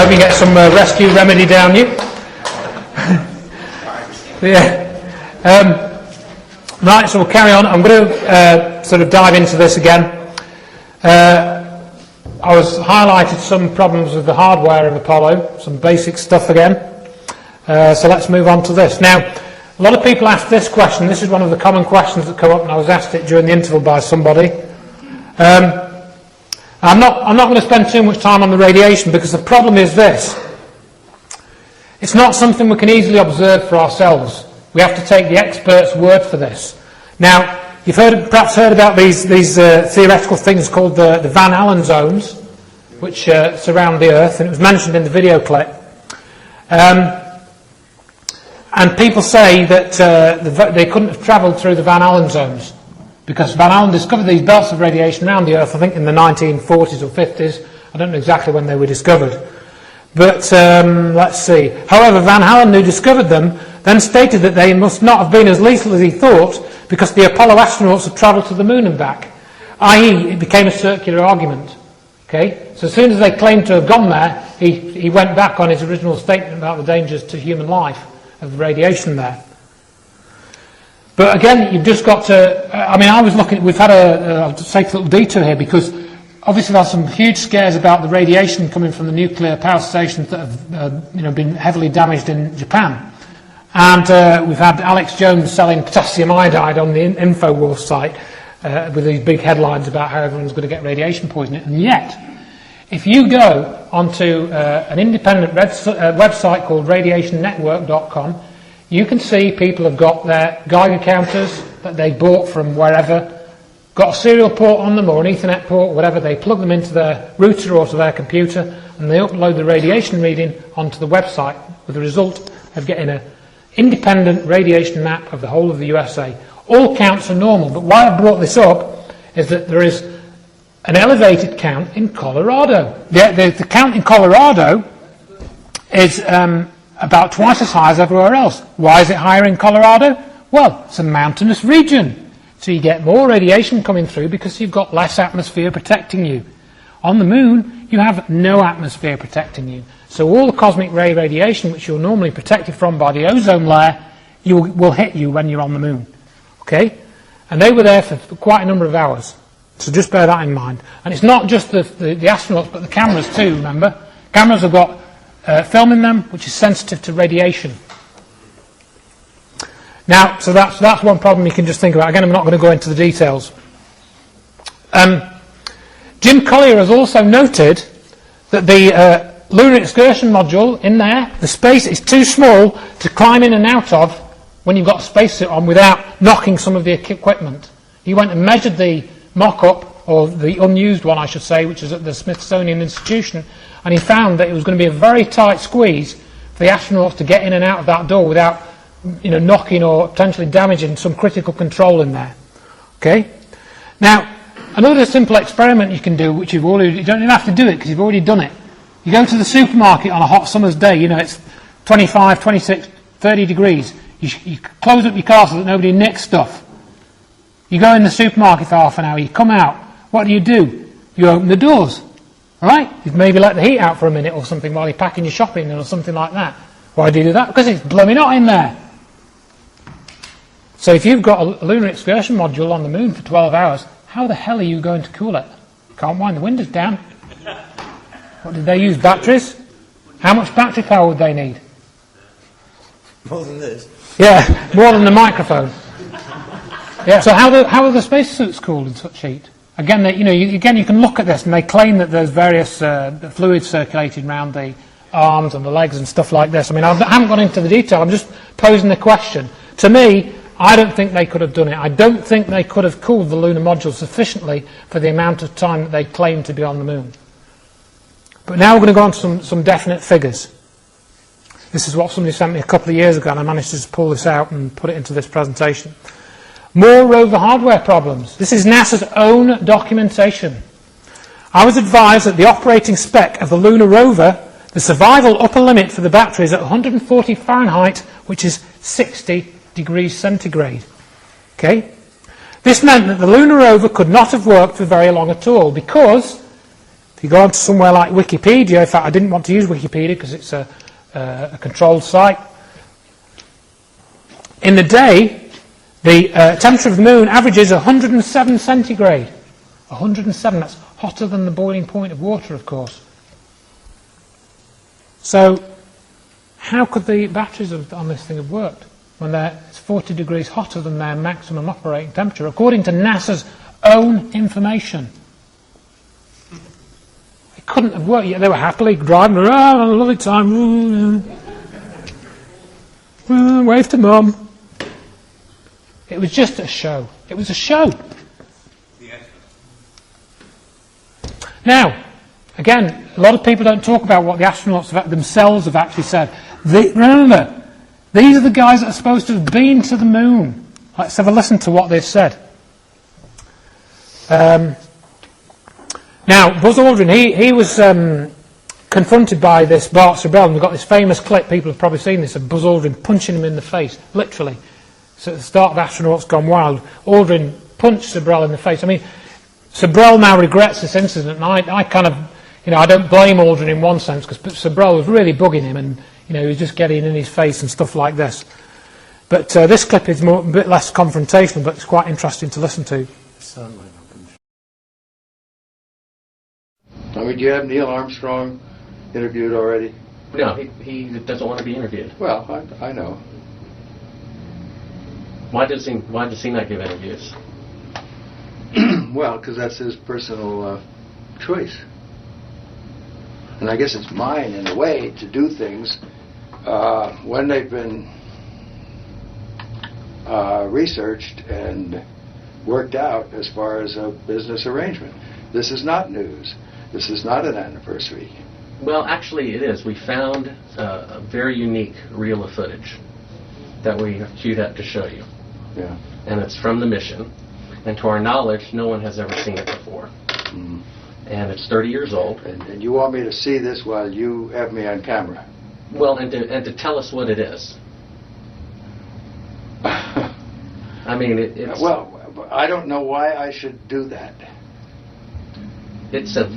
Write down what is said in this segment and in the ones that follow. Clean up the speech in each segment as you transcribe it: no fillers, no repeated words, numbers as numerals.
Hope you get some rescue remedy down you. Right, so we'll carry on. I'm going to sort of dive into this again. I was highlighted some problems with the hardware of Apollo, some basic stuff again. So let's move on to this. Now, a lot of people ask this question. This is one of the common questions that come up, and I was asked it during the interval by somebody. I'm not going to spend too much time on the radiation, because the problem is this. It's not something we can easily observe for ourselves. We have to take the expert's word for this. Now, you've perhaps heard about these theoretical things called the Van Allen zones, which surround the Earth, and it was mentioned in the video clip. And people say that they couldn't have travelled through the Van Allen zones, because Van Allen discovered these belts of radiation around the Earth, I think in the 1940s or 50s. I don't know exactly when they were discovered. But let's see. However, Van Allen, who discovered them, then stated that they must not have been as lethal as he thought, because the Apollo astronauts had travelled to the moon and back, i.e. it became a circular argument. Okay? So as soon as they claimed to have gone there, he went back on his original statement about the dangers to human life of the radiation there. But again, you've just got to... I was looking... We've had I'll just take a little detour here, because obviously there are some huge scares about the radiation coming from the nuclear power stations that have been heavily damaged in Japan. And we've had Alex Jones selling potassium iodide on the InfoWars site with these big headlines about how everyone's going to get radiation poisoning. And yet, if you go onto an independent website called radiationnetwork.com, you can see people have got their Geiger counters that they bought from wherever, got a serial port on them or an Ethernet port, whatever. They plug them into their router or to their computer, and they upload the radiation reading onto the website, with the result of getting an independent radiation map of the whole of the USA. All counts are normal, but why I brought this up is that there is an elevated count in Colorado. The count in Colorado is about twice as high as everywhere else. Why is it higher in Colorado? Well, it's a mountainous region, so you get more radiation coming through because you've got less atmosphere protecting you. On the moon, you have no atmosphere protecting you. So all the cosmic ray radiation, which you're normally protected from by the ozone layer, will hit you when you're on the moon. Okay? And they were there for quite a number of hours. So just bear that in mind. And it's not just the astronauts, but the cameras too, remember? Cameras have got film in them, which is sensitive to radiation. Now, so that's one problem you can just think about. Again, I'm not going to go into the details. Jim Collier has also noted that the lunar excursion module in there, the space is too small to climb in and out of when you've got a spacesuit on without knocking some of the equipment. He went and measured the mock-up, or the unused one I should say, which is at the Smithsonian Institution, and he found that it was going to be a very tight squeeze for the astronauts to get in and out of that door without knocking or potentially damaging some critical control in there. Okay? Now, another simple experiment you can do, which you don't even have to do it because you've already done it. You go to the supermarket on a hot summer's day, it's 25, 26, 30 degrees. You close up your car so that nobody nicks stuff. You go in the supermarket for half an hour, you come out. What do? You open the doors. Alright? You maybe let the heat out for a minute or something while you're packing your shopping or something like that. Why do you do that? Because it's blooming hot in there. So if you've got a lunar excursion module on the moon for 12 hours, how the hell are you going to cool it? Can't wind the windows down. What did they use? Batteries? How much battery power would they need? More than this. Yeah, more than the microphone. Yeah. So how are the spacesuits cooled in such heat? Again, you can look at this, and they claim that there's various fluids circulating around the arms and the legs and stuff like this. I haven't gone into the detail. I'm just posing the question. To me, I don't think they could have done it. I don't think they could have cooled the lunar module sufficiently for the amount of time that they claim to be on the moon. But now we're going to go on to some definite figures. This is what somebody sent me a couple of years ago, and I managed to just pull this out and put it into this presentation. More rover hardware problems. This is NASA's own documentation. I was advised that the operating spec of the lunar rover, the survival upper limit for the battery is at 140 Fahrenheit, which is 60 degrees centigrade. Okay? This meant that the lunar rover could not have worked for very long at all, because If you go on to somewhere like Wikipedia, in fact I didn't want to use Wikipedia because it's a controlled site. In the day, the temperature of the moon averages 107 centigrade. 107, that's hotter than the boiling point of water, of course. So, how could the batteries on this thing have worked when it's 40 degrees hotter than their maximum operating temperature, according to NASA's own information? It couldn't have worked, yet they were happily driving around, a lovely time. Wave to mum. It was just a show. It was a show. Now, again, a lot of people don't talk about what the astronauts themselves have actually said. Remember, these are the guys that are supposed to have been to the moon. Let's have a listen to what they've said. Now, Buzz Aldrin, he was confronted by this Bart Sibrel, and we've got this famous clip, people have probably seen this, of Buzz Aldrin punching him in the face, literally. So at the start of Astronauts Gone Wild, Aldrin punched Sibrel in the face. I mean, Sibrel now regrets this incident, and I kind of, I don't blame Aldrin in one sense, because Sibrel was really bugging him, and, he was just getting in his face and stuff like this. But this clip is a bit less confrontational, but it's quite interesting to listen to. I mean, do you have Neil Armstrong interviewed already? No, he doesn't want to be interviewed. Well, I know. Why does he not give interviews? Well, because that's his personal choice. And I guess it's mine, in a way, to do things when they've been researched and worked out as far as a business arrangement. This is not news. This is not an anniversary. Well, actually it is. We found a very unique reel of footage that we queued up to show you. Yeah. And it's from the mission. And to our knowledge, no one has ever seen it before. Mm. And it's 30 years old. And you want me to see this while you have me on camera? Well, and to tell us what it is. I mean, it's... Well, I don't know why I should do that. It's a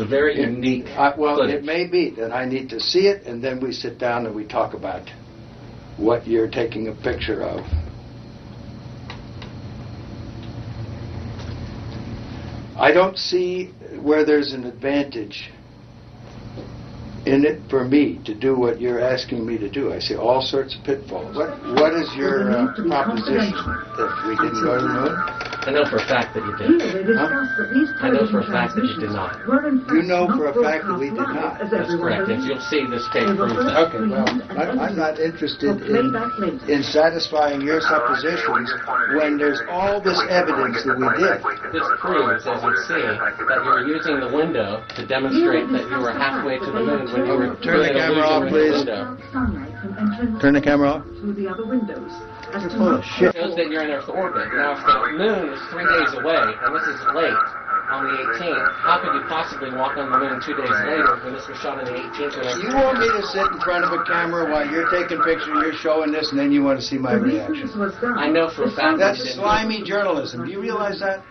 very unique footage. It may be that I need to see it, and then we sit down and we talk about what you're taking a picture of. I don't see where there's an advantage in it for me to do what you're asking me to do. I see all sorts of pitfalls. What is your proposition? That we didn't go to the moon? I know for a fact that you did. Huh? I know for a fact that you did not. You know for a fact that we did not. That's correct. If you'll see, this tape proves that. Okay, well, I'm not interested in satisfying your suppositions when there's all this evidence that we did. This proves, as you see, that you were using the window to demonstrate that you were halfway to the moon when you were Turn the camera off, please. Turn the camera off. Through the other windows. You're full of shit. It shows that you're in Earth orbit. Now, if the moon is 3 days away, and this is late, on the 18th, how could you possibly walk on the moon 2 days later when this was shot on the 18th? You want me to sit in front of a camera while you're taking pictures, you're showing this, and then you want to see my reaction? I know for a fact That's that you didn't. slimy journalism. Do you realize that?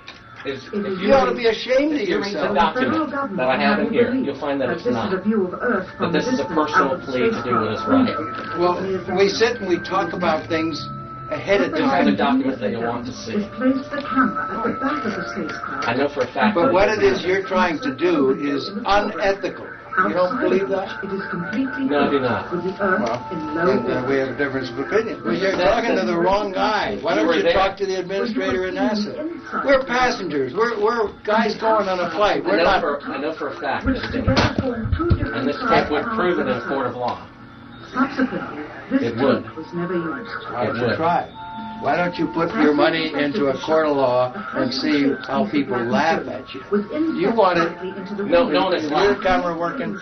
If You ought to be ashamed of If you read the yourself. document that I have in here, you'll find that it's not. That this is a personal plea to do what is right. Well, we sit and we talk about things ahead of This is the time. document that you want to see. I know for a fact But that what it is you're trying to do is unethical. You don't believe that? No, I do not. Well, then we have a difference of opinion. Well, you're talking to the wrong guy. Why don't you talk to the administrator in NASA? We're passengers. We're guys going on a flight. We're not... I know for a fact that it didn't happen. And this tape would prove it in a court of law. It would. Why don't you try? Why don't you put your money into a court of law and see how people laugh at you? You want it... No one has Is your laughed. camera working?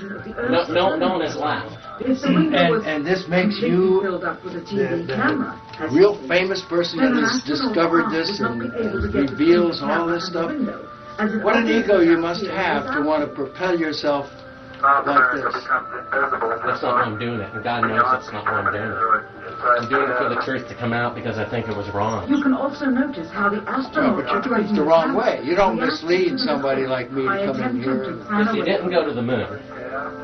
No one has laughed. And this makes you the real famous person that has discovered this and reveals all this stuff. What an ego you must have to want to propel yourself like this. That's not why I'm doing it, and God knows that's not why I'm doing it. I'm doing it for the truth to come out because I think it was wrong. You can also notice how the No, astronauts but you're doing it the wrong way. You don't mislead somebody like me to come in here. If you didn't go to the moon,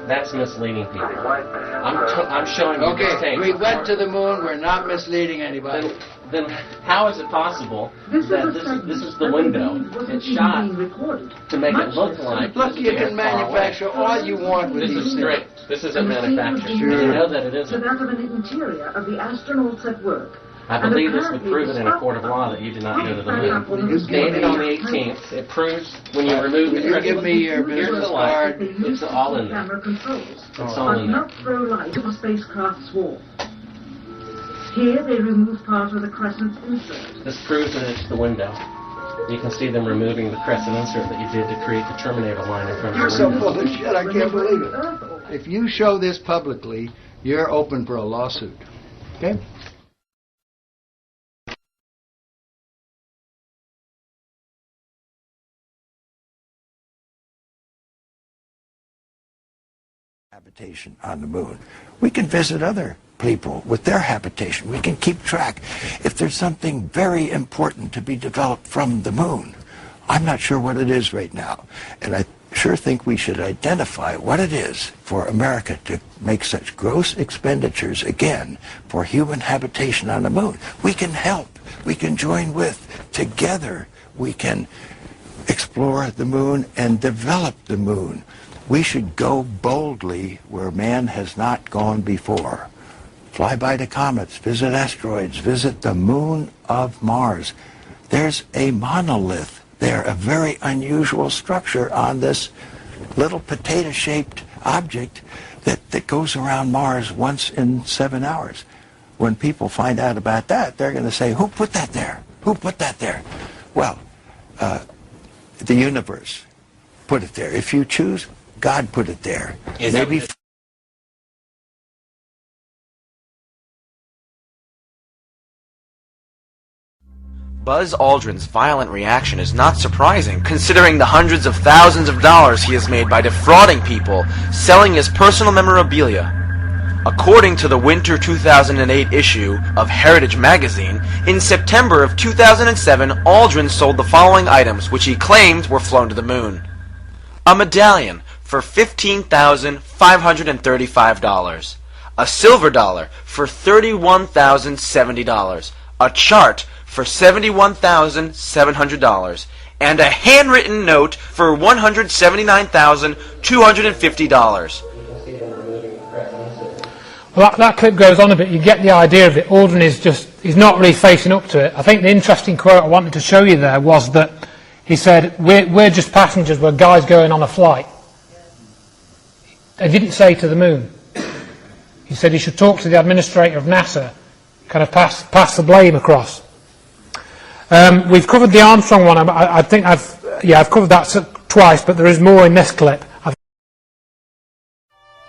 that's misleading people. I'm showing you this Okay, tape. we went to the moon. We're not misleading anybody. Then how is it possible that this is the window? It's shot to make it look like. Look, you it's can far away. manufacture all you want with This these is things. straight. This isn't manufactured. Sure. You know that it to isn't. that of an interior of the astronauts at work. I believe this would prove it in a court of law that you did not go to the moon. You give Dated me- on the 18th. It proves when you remove the Will you crystal. give me your Here's business the light. card? It's all in there. Camera controls, It's all but in there. not throw light to the spacecraft's wall. Here they remove part of the crescent insert. This proves that it's the window. You can see them removing the crescent insert that you did to create the Terminator line in front You're of the so window. full of shit, I can't believe it. If you show this publicly, you're open for a lawsuit. Okay? Habitation on the moon. We can visit other people with their habitation. We can keep track. If there's something very important to be developed from the moon, I'm not sure what it is right now. And I sure think we should identify what it is for America to make such gross expenditures again for human habitation on the moon. We can help. We can join with. Together we can explore the moon and develop the moon. We should go boldly where man has not gone before. Fly by the comets, visit asteroids, visit the moon of Mars. There's a monolith there, a very unusual structure on this little potato-shaped object that goes around Mars once in 7 hours. When people find out about that, they're going to say, who put that there? Who put that there? Well, the universe put it there. If you choose, God put it there. Maybe. Buzz Aldrin's violent reaction is not surprising, considering the hundreds of thousands of dollars he has made by defrauding people, selling his personal memorabilia. According to the winter 2008 issue of Heritage magazine, in September of 2007, Aldrin sold the following items, which he claimed were flown to the moon. A medallion for $15,535. A silver dollar for $31,070. A chart for $71,700. And a handwritten note for $179,250. Well, that clip goes on a bit. You get the idea of it. Aldrin he's not really facing up to it. I think the interesting quote I wanted to show you there was that he said, we're just passengers, we're guys going on a flight. He didn't say to the moon. He said he should talk to the administrator of NASA, kind of pass the blame across. We've covered the Armstrong one. I think I've covered that twice, but there is more in this clip.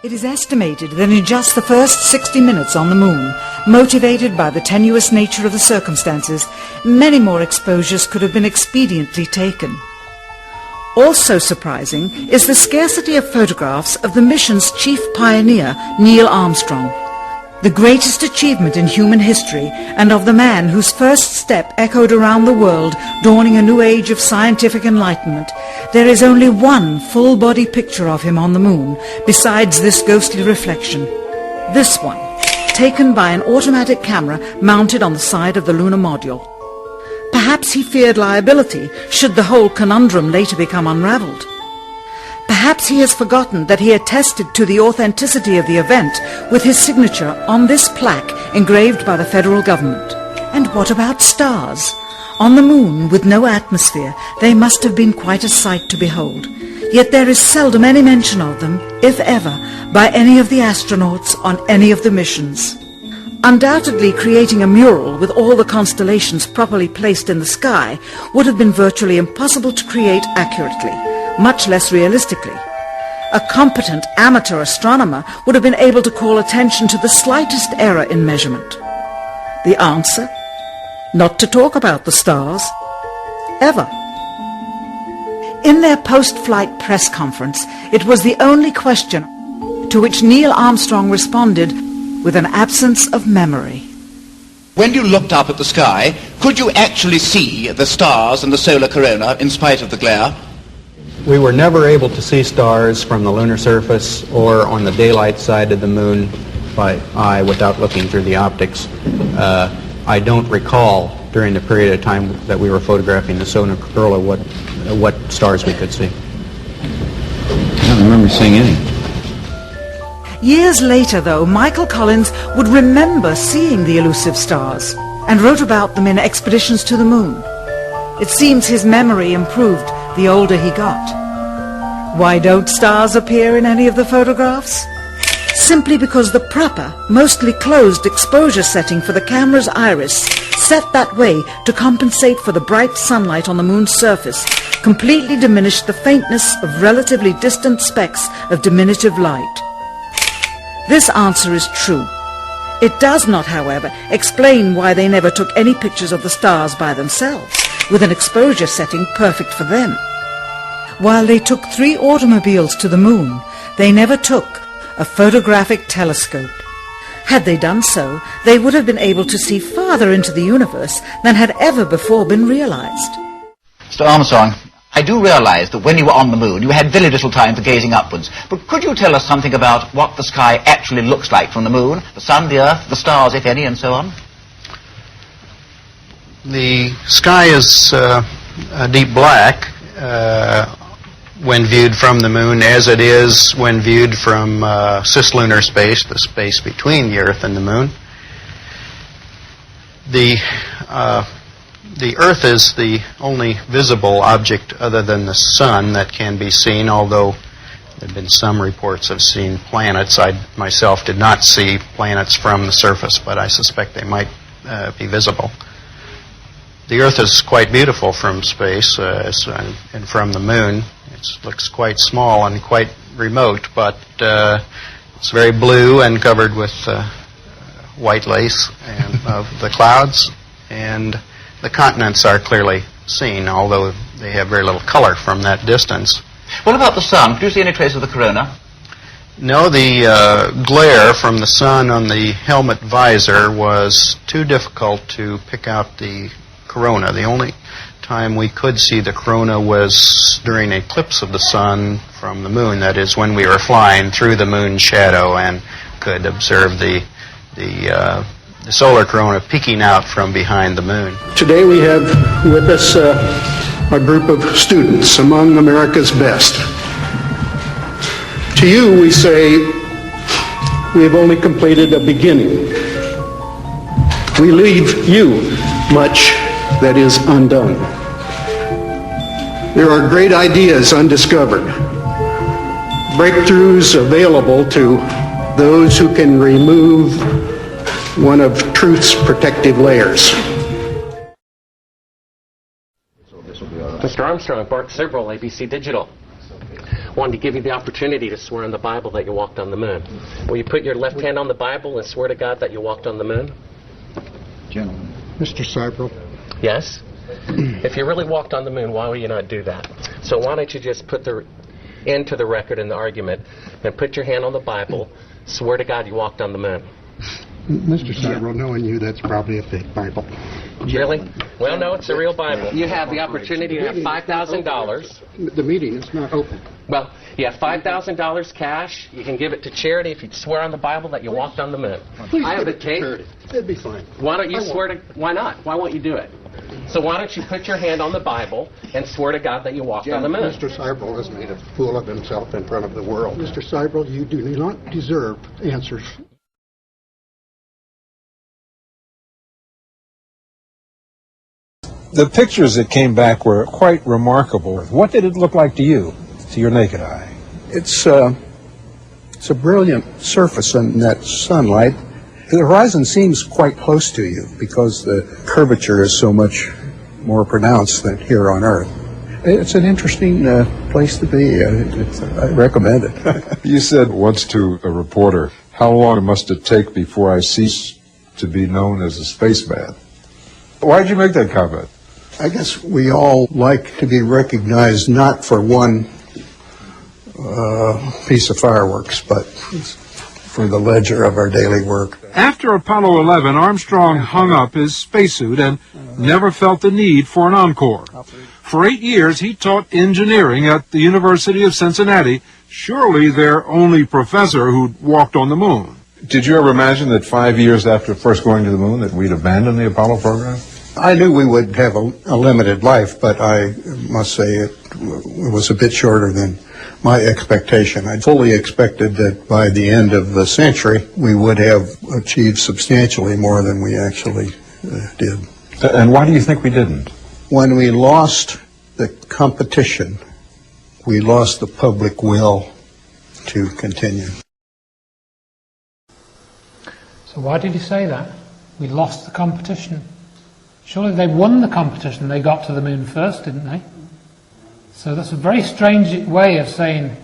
It is estimated that in just the first 60 minutes on the moon, motivated by the tenuous nature of the circumstances, many more exposures could have been expediently taken. Also surprising is the scarcity of photographs of the mission's chief pioneer, Neil Armstrong. The greatest achievement in human history, and of the man whose first step echoed around the world, dawning a new age of scientific enlightenment, there is only one full-body picture of him on the moon, besides this ghostly reflection. This one, taken by an automatic camera mounted on the side of the lunar module. Perhaps he feared liability should the whole conundrum later become unraveled. Perhaps he has forgotten that he attested to the authenticity of the event with his signature on this plaque engraved by the federal government. And what about stars? On the moon, with no atmosphere, they must have been quite a sight to behold. Yet there is seldom any mention of them, if ever, by any of the astronauts on any of the missions. Undoubtedly, creating a mural with all the constellations properly placed in the sky would have been virtually impossible to create accurately, much less realistically. A competent amateur astronomer would have been able to call attention to the slightest error in measurement. The answer? Not to talk about the stars. Ever. In their post-flight press conference, it was the only question to which Neil Armstrong responded with an absence of memory. When you looked up at the sky, could you actually see the stars and the solar corona in spite of the glare? We were never able to see stars from the lunar surface or on the daylight side of the moon by eye without looking through the optics. I don't recall during the period of time that we were photographing the solar corona what stars we could see. I don't remember seeing any. Years later, though, Michael Collins would remember seeing the elusive stars and wrote about them in Expeditions to the Moon. It seems his memory improved the older he got. Why don't stars appear in any of the photographs? Simply because the proper, mostly closed exposure setting for the camera's iris, set that way to compensate for the bright sunlight on the moon's surface, completely diminished the faintness of relatively distant specks of diminutive light. This answer is true. It does not, however, explain why they never took any pictures of the stars by themselves, with an exposure setting perfect for them. While they took 3 automobiles to the moon, they never took a photographic telescope. Had they done so, they would have been able to see farther into the universe than had ever before been realized. Mr. Armstrong, I do realize that when you were on the moon, you had very little time for gazing upwards. But could you tell us something about what the sky actually looks like from the moon? The sun, the earth, the stars, if any, and so on? The sky is a deep black when viewed from the moon, as it is when viewed from cislunar space, the space between the Earth and the moon. The Earth is the only visible object other than the sun that can be seen, although there have been some reports of seeing planets. I myself did not see planets from the surface, but I suspect they might be visible. The Earth is quite beautiful from space and from the moon. It looks quite small and quite remote, but it's very blue and covered with white lace and of the clouds, and the continents are clearly seen, although they have very little color from that distance. What about the sun? Do you see any trace of the corona? No, the glare from the sun on the helmet visor was too difficult to pick out the corona. The only time we could see the corona was during an eclipse of the sun from the moon, that is when we were flying through the moon's shadow and could observe the solar corona peeking out from behind the moon. Today we have with us a group of students among America's best. To you we say we have only completed a beginning. We leave you much that is undone. There are great ideas undiscovered, breakthroughs available to those who can remove one of truth's protective layers. Mr. Armstrong, Bart Sibrel, ABC Digital. Wanted to give you the opportunity to swear on the Bible that you walked on the moon. Will you put your left hand on the Bible and swear to God that you walked on the moon? Gentlemen. Mr. Sibrel. Yes? If you really walked on the moon, why would you not do that? So why don't you just put the into the record in the argument and put your hand on the Bible, swear to God you walked on the moon. Mr. Sibrel, knowing you, that's probably a fake Bible. Really? Well, no, it's a real Bible. You have the opportunity to have $5,000. The meeting is not open. Well, you have $5,000 cash. You can give it to charity if you swear on the Bible that you walked on the moon. Please I have a tape. It'd be fine. Why don't you swear to... Why not? Why won't you do it? So why don't you put your hand on the Bible and swear to God that you walked on the moon? Mr. Sibrel has made a fool of himself in front of the world. Mr. Sibrel, you do not deserve answers. The pictures that came back were quite remarkable. What did it look like to you, to your naked eye? It's a brilliant surface in that sunlight. The horizon seems quite close to you because the curvature is so much more pronounced than here on Earth. It's an interesting place to be. I recommend it. You said once to a reporter, how long must it take before I cease to be known as a spaceman? Why did you make that comment? I guess we all like to be recognized not for one piece of fireworks, but for the ledger of our daily work. After Apollo 11, Armstrong hung up his spacesuit and never felt the need for an encore. For 8 years, he taught engineering at the University of Cincinnati, surely their only professor who'd walked on the moon. Did you ever imagine that 5 years after first going to the moon that we'd abandon the Apollo program? I knew we would have a limited life, but I must say it was a bit shorter than my expectation. I fully expected that by the end of the century, we would have achieved substantially more than we actually did. And why do you think we didn't? When we lost the competition, we lost the public will to continue. So why did he say that? We lost the competition. Surely they won the competition. They got to the moon first, didn't they? So that's a very strange way of saying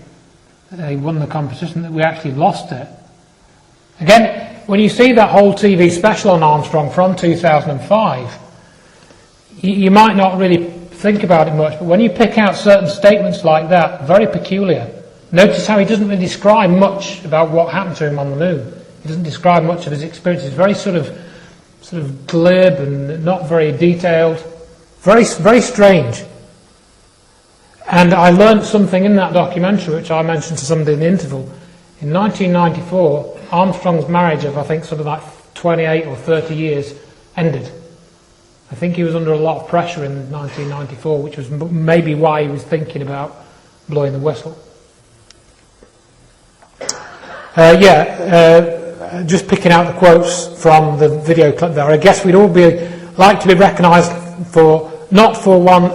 that they won the competition, that we actually lost it. Again, when you see that whole TV special on Armstrong from 2005, you might not really think about it much, but when you pick out certain statements like that, very peculiar. Notice how he doesn't really describe much about what happened to him on the moon. He doesn't describe much of his experience. It's very sort of glib and not very detailed. Very, very strange. And I learnt something in that documentary, which I mentioned to somebody in the interval. In 1994, Armstrong's marriage of, I think, sort of like 28 or 30 years ended. I think he was under a lot of pressure in 1994, which was maybe why he was thinking about blowing the whistle. Just picking out the quotes from the video clip there. I guess we'd all like to be recognised for, not for one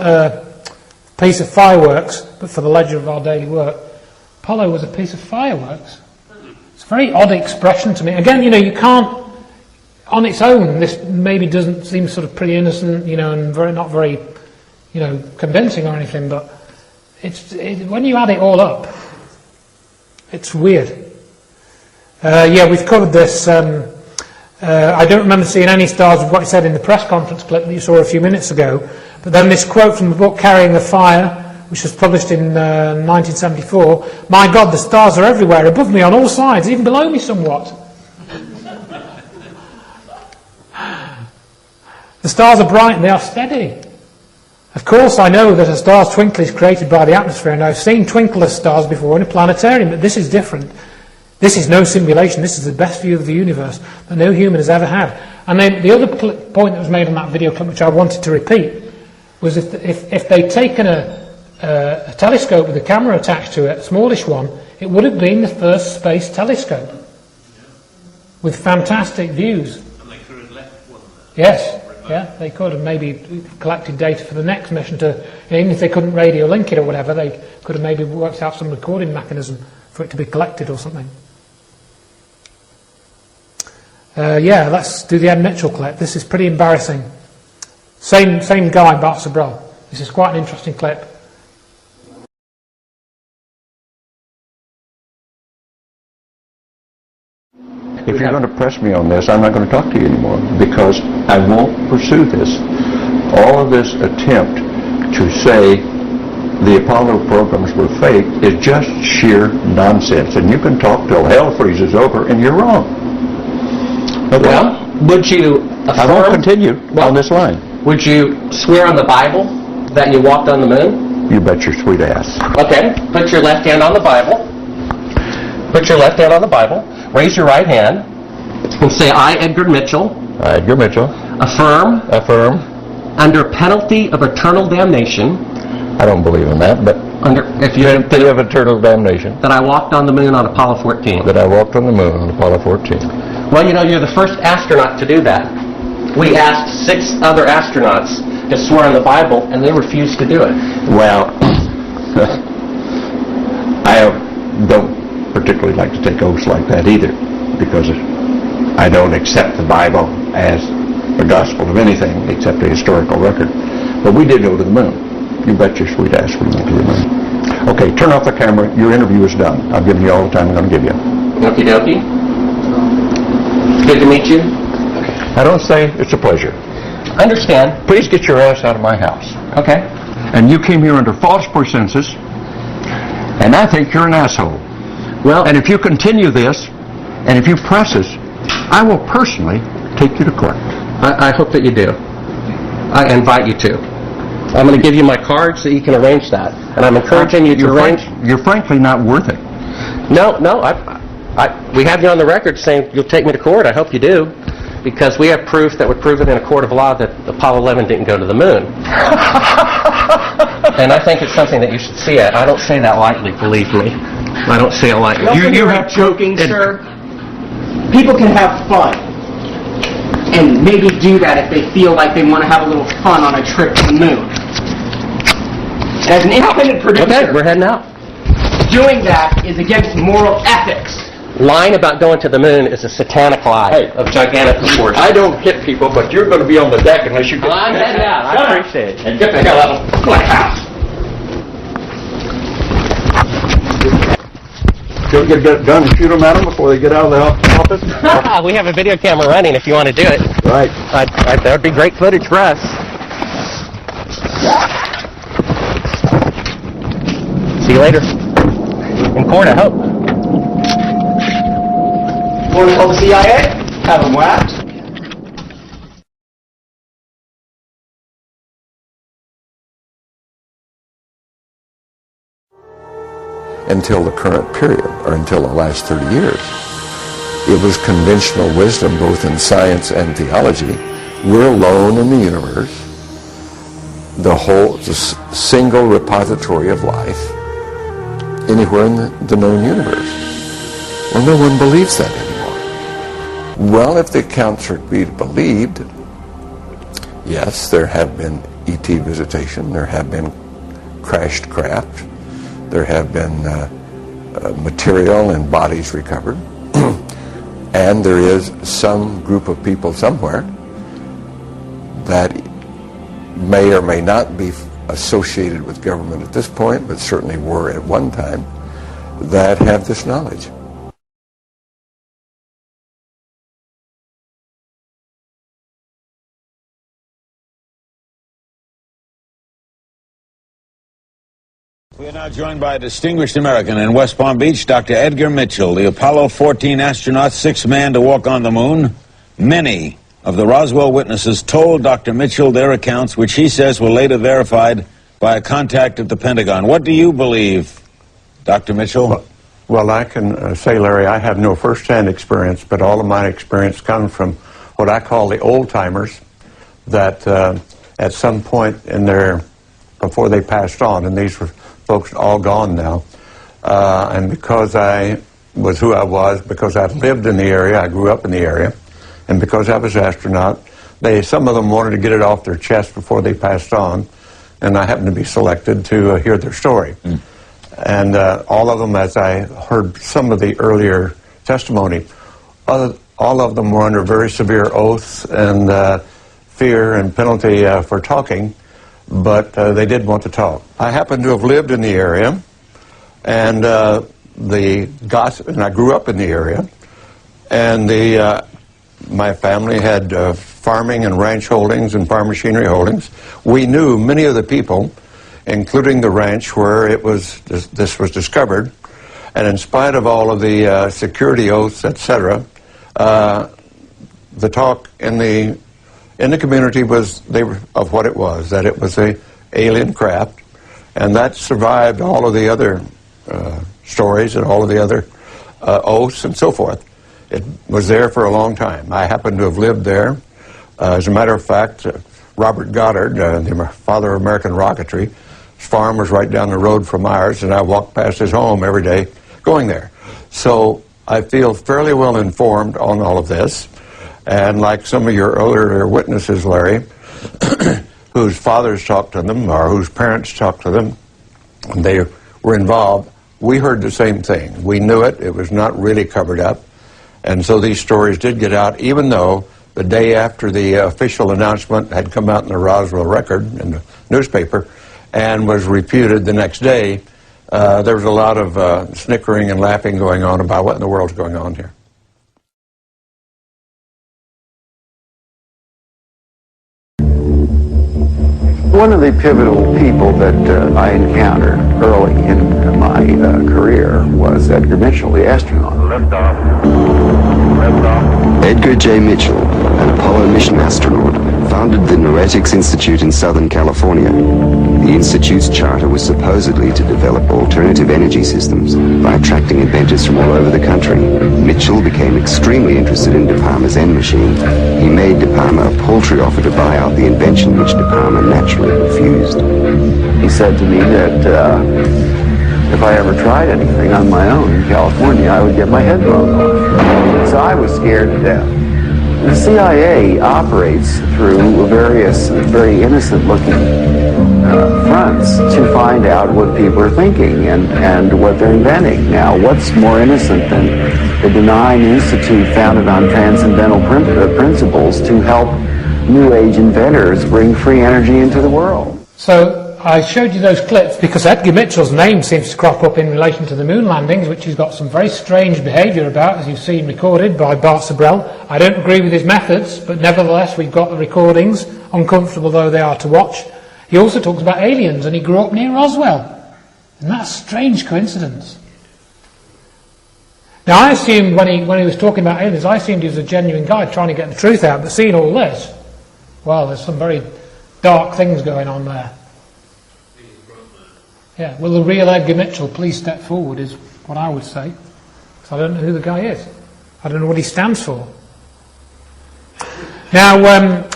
piece of fireworks, but for the ledger of our daily work. Apollo was a piece of fireworks. It's a very odd expression to me. Again, you can't, on its own, this maybe doesn't seem sort of pretty innocent, and not very, convincing or anything, but when you add it all up, it's weird. We've covered this. I don't remember seeing any stars of what he said in the press conference clip that you saw a few minutes ago. But then this quote from the book Carrying the Fire, which was published in 1974, "My God, the stars are everywhere, above me on all sides, even below me somewhat. The stars are bright and they are steady. Of course, I know that a star's twinkle is created by the atmosphere, and I've seen twinkle stars before in a planetarium, but this is different. This is no simulation. This is the best view of the universe that no human has ever had." And then the other point that was made on that video clip, which I wanted to repeat, was if they'd taken a telescope with a camera attached to it, a smallish one, it would have been the first space telescope with fantastic views. And they could have left one there. Yes, yeah, they could have maybe collected data for the next mission even if they couldn't radio link it or whatever, they could have maybe worked out some recording mechanism for it to be collected or something. Let's do the Ed Mitchell clip. This is pretty embarrassing. Same guy, Bart Sabrell. This is quite an interesting clip. If you're going to press me on this, I'm not going to talk to you anymore, because I won't pursue this. All of this attempt to say the Apollo programs were fake is just sheer nonsense. And you can talk till hell freezes over, and you're wrong. Okay. Well, would you affirm... I won't continue on this line. Would you swear on the Bible that you walked on the moon? You bet your sweet ass. Okay. Put your left hand on the Bible. Put your left hand on the Bible. Raise your right hand. And say, "I, Edgar Mitchell." I, Edgar Mitchell. Affirm. Affirm. Under penalty of eternal damnation. I don't believe in that, but if you penalty of eternal damnation. That I walked on the moon on Apollo 14. That I walked on the moon on Apollo 14. Well, you're the first astronaut to do that. We asked 6 other astronauts to swear on the Bible, and they refused to do it. Well, I don't particularly like to take oaths like that either, because I don't accept the Bible as the gospel of anything except a historical record. But we did go to the moon. You bet your sweet ass we went to the moon. Okay, turn off the camera. Your interview is done. I've given you all the time I'm going to give you. Okie dokie. Good to meet you. I don't say it's a pleasure. I understand. Please get your ass out of my house. Okay. And you came here under false pretenses, and I think you're an asshole. Well, and if you continue this, And if you press us, I will personally take you to court. I hope that you do. I invite you to. I'm going to give you my card so you can arrange that. And I'm encouraging you to arrange... You're frankly not worth it. No, we have you on the record saying you'll take me to court. I hope you do. Because we have proof that would prove it in a court of law that Apollo 11 didn't go to the moon. And I think it's something that you should see. I don't say that lightly, believe me. I don't say it lightly. You have joking, sir. People can have fun. And maybe do that if they feel like they want to have a little fun on a trip to the moon. As an independent producer... Okay, we're heading out. Doing that is against moral ethics. Lying about going to the moon is a satanic lie of gigantic proportions. I don't hit people, but you're going to be on the deck unless you get... I'm heading out. I appreciate it. And get the hell out of my house. You'll get that gun and shoot them at them before they get out of the office? We have a video camera running if you want to do it. Right. That would be great footage for us. See you later. In court, I hope. Want to call the CIA? Have them whacked. Until the current period, or until the last 30 years. It was conventional wisdom, both in science and theology. We're alone in the universe, the single repository of life, anywhere in the known universe. Well, no one believes that anymore. Well, if the accounts are to be believed, yes, there have been ET visitation, there have been crashed craft, there have been material and bodies recovered, and there is some group of people somewhere that may or may not be associated with government at this point, but certainly were at one time, that have this knowledge. We are now joined by a distinguished American in West Palm Beach, Dr. Edgar Mitchell, the Apollo 14 astronaut, sixth man to walk on the moon. Many of the Roswell witnesses told Dr. Mitchell their accounts, which he says were later verified by a contact at the Pentagon. What do you believe, Dr. Mitchell? Well, I can say, Larry, I have no first-hand experience, but all of my experience comes from what I call the old-timers that at some point in before they passed on, and these were folks all gone now, and because I was who I was, because I'd lived in the area, I grew up in the area, and because I was an astronaut, some of them wanted to get it off their chest before they passed on, and I happened to be selected to hear their story. And all of them, as I heard some of the earlier testimony, all of them were under very severe oaths and fear and penalty for talking, but they did want to talk. I happen to have lived in the area, and and I grew up in the area, and my family had farming and ranch holdings and farm machinery holdings. We knew many of the people, including the ranch where this was discovered, and in spite of all of the security oaths, etc., the talk in the community was of what it was, that it was a alien craft, and that survived all of the other stories and all of the other oaths and so forth. It was there for a long time. I happen to have lived there. As a matter of fact, Robert Goddard, the father of American rocketry, his farm was right down the road from ours, and I walked past his home every day going there. So I feel fairly well informed on all of this. And like some of your earlier witnesses, Larry, whose fathers talked to them or whose parents talked to them, and they were involved, we heard the same thing. We knew it. It was not really covered up. And so these stories did get out, even though the day after the official announcement had come out in the Roswell Record, in the newspaper, and was refuted the next day, there was a lot of snickering and laughing going on about what in the world's going on here. One of the pivotal people that I encountered early in my career was Edgar Mitchell, the astronaut. Liftoff. Edgar J. Mitchell, an Apollo mission astronaut, founded the Noetics Institute in Southern California. The Institute's charter was supposedly to develop alternative energy systems by attracting inventors from all over the country. Mitchell became extremely interested in De Palma's end machine. He made De Palma a paltry offer to buy out the invention, which De Palma naturally refused. He said to me that if I ever tried anything on my own in California, I would get my head blown off. So I was scared to death. The CIA operates through various very innocent-looking fronts to find out what people are thinking and what they're inventing. Now, what's more innocent than the benign institute founded on transcendental principles to help New Age inventors bring free energy into the world? So I showed you those clips because Edgar Mitchell's name seems to crop up in relation to the moon landings, which he's got some very strange behaviour about, as you've seen recorded by Bart Sabrell. I don't agree with his methods, but nevertheless we've got the recordings, uncomfortable though they are to watch. He also talks about aliens, and he grew up near Roswell. And that's a strange coincidence. Now I assumed when he was talking about aliens, I assumed he was a genuine guy trying to get the truth out, but seeing all this, well, there's some very dark things going on there. Yeah, will the real Edgar Mitchell please step forward is what I would say. Because I don't know who the guy is. I don't know what he stands for. Now,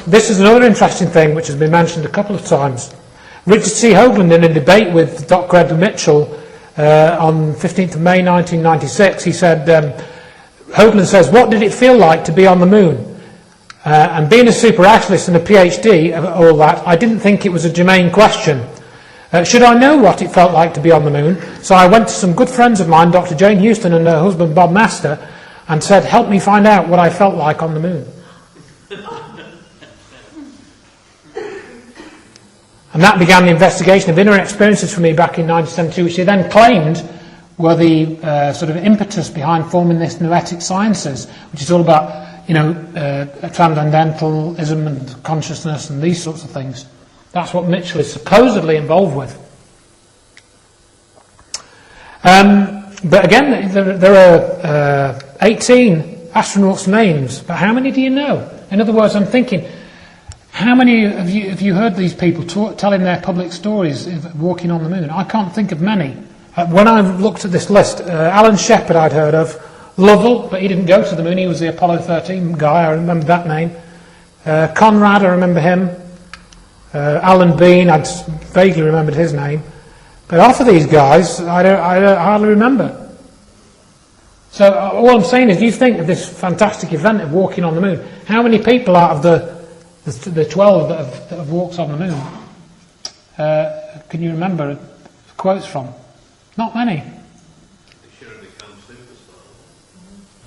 this is another interesting thing which has been mentioned a couple of times. Richard C. Hoagland, in a debate with Dr. Edgar Mitchell on 15th of May 1996, he said, Hoagland says, "What did it feel like to be on the moon? And being a supernaturalist and a PhD, of all that, I didn't think it was a germane question. Should I know what it felt like to be on the moon? So I went to some good friends of mine, Dr. Jane Houston and her husband Bob Master, and said, help me find out what I felt like on the moon." And that began the investigation of inner experiences for me back in 1972, which he then claimed were the sort of impetus behind forming this Noetic Sciences, which is all about, transcendentalism and consciousness and these sorts of things. That's what Mitchell is supposedly involved with. But again, there are 18 astronauts' names, but how many do you know? In other words, I'm thinking, how many of you have you heard these people telling their public stories of walking on the moon? I can't think of many. When I looked at this list, Alan Shepard I'd heard of, Lovell, but he didn't go to the moon, he was the Apollo 13 guy, I remember that name. Conrad, I remember him. Alan Bean, I vaguely remembered his name. But half of these guys, I hardly remember. So all I'm saying is, you think of this fantastic event of walking on the moon, how many people out of the 12 that have walked on the moon can you remember quotes from? Not many.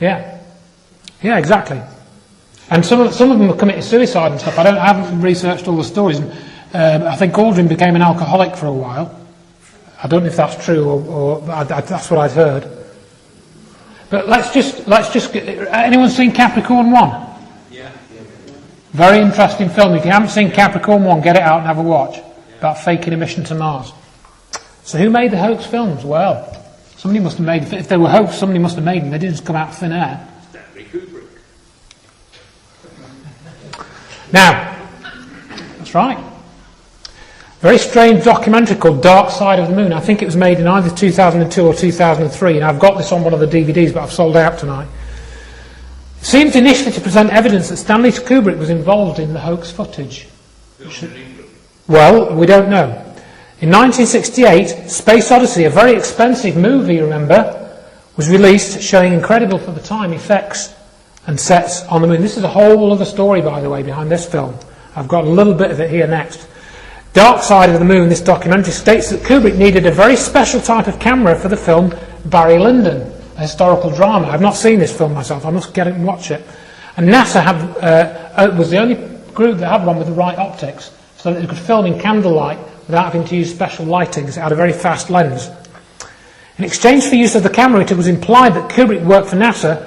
Yeah, exactly. And some of them have committed suicide and stuff. I haven't researched all the stories. I think Aldrin became an alcoholic for a while. I don't know if that's true or that's what I'd heard. But let's just. Anyone seen Capricorn 1? Yeah. Very interesting film. If you haven't seen Capricorn 1, get it out and have a watch. About faking a mission to Mars. So who made the hoax films? Well, somebody must have made. If they were hoax, somebody must have made them. They didn't just come out of thin air. Now, that's right. Very strange documentary called Dark Side of the Moon. I think it was made in either 2002 or 2003, and I've got this on one of the DVDs, but I've sold out tonight. It seems initially to present evidence that Stanley Kubrick was involved in the hoax footage. Well, we don't know. In 1968, Space Odyssey, a very expensive movie, remember, was released, showing incredible for the time effects and sets on the moon. This is a whole other story, by the way, behind this film. I've got a little bit of it here next. Dark Side of the Moon, this documentary, states that Kubrick needed a very special type of camera for the film Barry Lyndon, a historical drama. I've not seen this film myself. I must get it and watch it. And NASA was the only group that had one with the right optics, so that it could film in candlelight without having to use special lighting, because it had a very fast lens. In exchange for use of the camera, it was implied that Kubrick worked for NASA